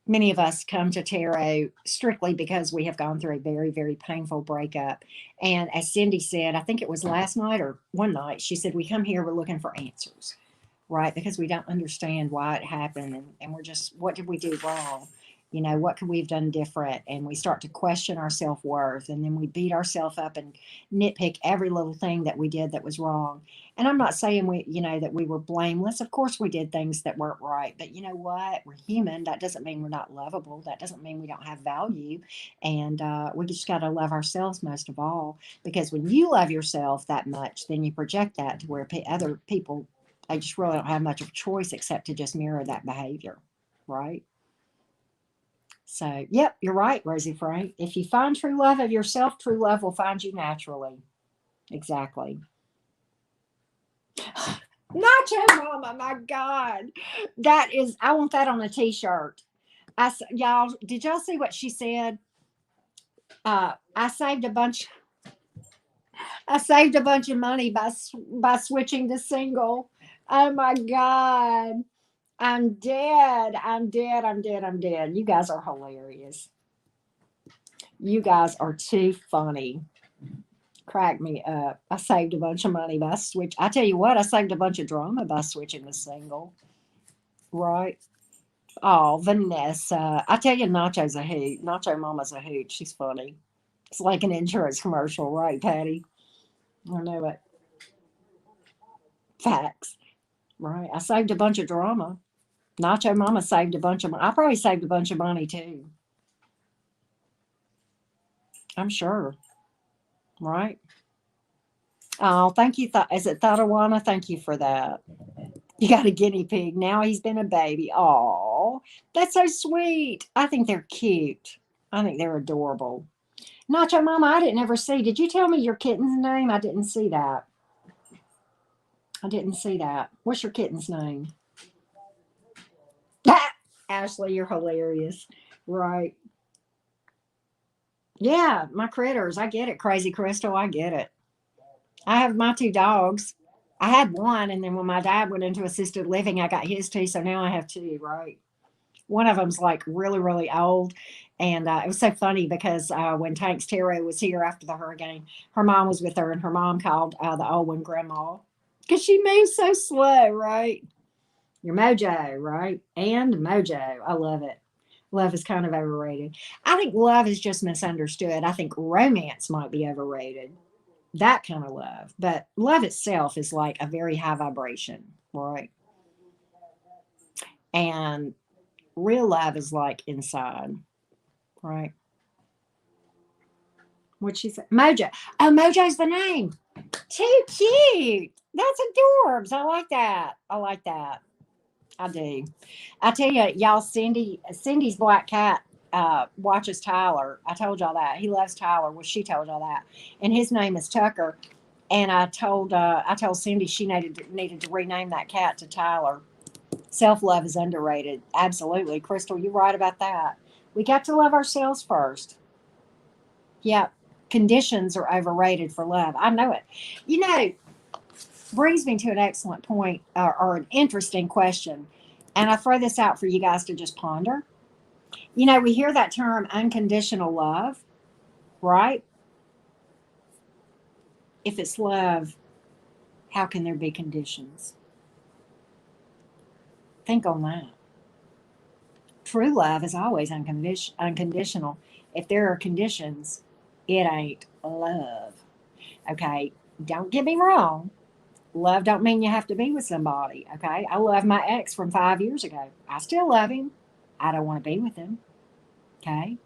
Many of us come to tarot strictly because we have gone through a very, very painful breakup. And as Cindy said, I think it was last night or one night, she said, we come here, we're looking for answers, right? Because we don't understand why it happened. And we're just, what did we do wrong? What could we have done different? And we start to question our self-worth, and then we beat ourselves up and nitpick every little thing that we did that was wrong. And I'm not saying that we were blameless. Of course we did things that weren't right, but you know what? We're human. That doesn't mean we're not lovable. That doesn't mean we don't have value. And we just got to love ourselves most of all, because when you love yourself that much, then you project that to where other people, they just really don't have much of a choice except to just mirror that behavior, right? So, yep, you're right, Rosie Frank. If you find true love of yourself, true love will find you naturally. Exactly. Nacho Mama, my God. That is, I want that on a t-shirt. Y'all, did y'all see what she said? I saved a bunch. I saved a bunch of money by switching to single. Oh my God. I'm dead. I'm dead. I'm dead. I'm dead. You guys are hilarious. You guys are too funny. Crack me up. I saved a bunch of money by switch. I tell you what, I saved a bunch of drama by switching to single. Right? Oh, Vanessa. I tell you, Nacho's a hoot. Nacho Mama's a hoot. She's funny. It's like an insurance commercial, right, Patty? I know it. Facts. Right. I saved a bunch of drama. Nacho Mama saved a bunch of money. I probably saved a bunch of money too. I'm sure. Right. Oh, thank you. Is it Thadawana? Thank you for that. You got a guinea pig. Now he's been a baby. Oh, that's so sweet. I think they're cute. I think they're adorable. Nacho Mama, I didn't ever see. Did you tell me your kitten's name? I didn't see that. I didn't see that. What's your kitten's name? Ashley, you're hilarious. Right. Yeah, my critters. I get it. Crazy Crystal. I get it. I have my two dogs. I had one, and then when my dad went into assisted living, I got his too. So now I have two, right? One of them's like really, really old. And it was so funny because when Tank's Tarot was here after the hurricane, her mom was with her, and her mom called the old one grandma because she moves so slow, right? Your mojo, right? And mojo. I love it. Love is kind of overrated. I think love is just misunderstood. I think romance might be overrated. That kind of love. But love itself is like a very high vibration, right? And real love is like inside, right? What'd she say? Mojo. Oh, Mojo's the name. Too cute. That's adorbs. I like that. I like that. I do. I tell you, y'all, Cindy's black cat watches Tyler. I told y'all that. He loves Tyler. Well, she told y'all that. And his name is Tucker. And I told Cindy she needed to rename that cat to Tyler. Self love is underrated. Absolutely. Crystal, you're right about that. We got to love ourselves first. Yeah. Conditions are overrated for love. I know it. You know, brings me to an excellent point or an interesting question. And I throw this out for you guys to just ponder. You know, we hear that term unconditional love, right? If it's love, how can there be conditions? Think on that. True love is always unconditional. If there are conditions, it ain't love. Okay, don't get me wrong. Love don't mean you have to be with somebody. Okay, I love my ex from 5 years ago. I still love him. I don't want to be with him. Okay,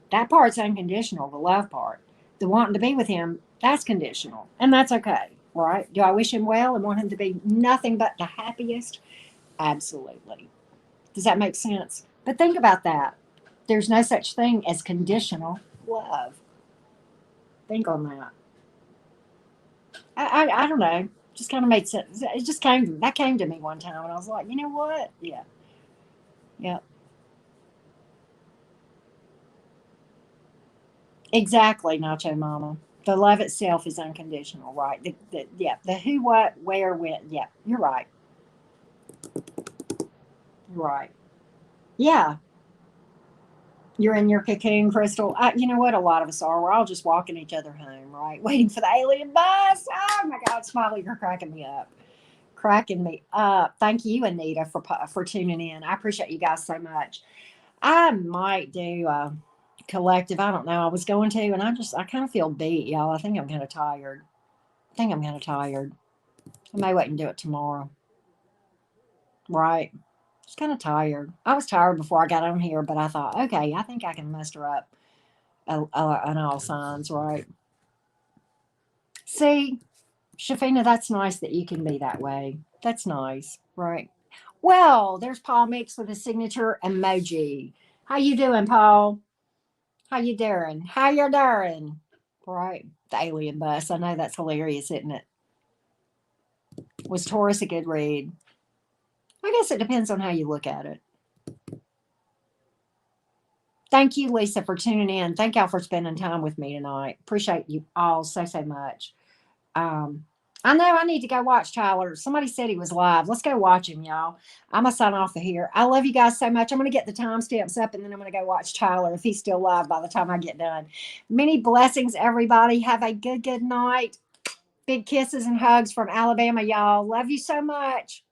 that part's unconditional. The love part, the wanting to be with him, that's conditional, and that's okay. Right? Do I wish him well and want him to be nothing but the happiest? Absolutely. Does that make sense? But think about that. There's no such thing as conditional love. Think on that. I don't know. Just kind of made sense. It just came to me one time, and I was like, you know what? Yeah, yeah, exactly, Nacho Mama. The love itself is unconditional, right? Yeah, the who, what, where, when. Yeah, you're right. Right. Yeah, you're in your cocoon, Crystal. You know what? A lot of us are. We're all just walking each other home, right? Waiting for the alien bus. Oh my God, Smiley, you're cracking me up. Cracking me up. Thank you, Anita, for tuning in. I appreciate you guys so much. I might do a collective. I don't know. I was going to, and I kind of feel beat, y'all. I think I'm kind of tired. I think I'm kind of tired. I may wait and do it tomorrow. Right. Just kind of tired. I was tired before I got on here, but I thought, okay, I think I can muster up an all signs, right? See, Shafina, that's nice that you can be that way. That's nice, right? Well, there's Paul Mix with a signature emoji. How you doing, Paul? How you doing? How you doing? Right, the alien bus. I know that's hilarious, isn't it? Was Taurus a good read? I guess it depends on how you look at it. Thank you, Lisa, for tuning in. Thank y'all for spending time with me tonight. Appreciate you all so, so much. I know I need to go watch Tyler. Somebody said he was live. Let's go watch him, y'all. I'm going to sign off of here. I love you guys so much. I'm going to get the timestamps up and then I'm going to go watch Tyler if he's still live by the time I get done. Many blessings, everybody. Have a good, good night. Big kisses and hugs from Alabama, y'all. Love you so much.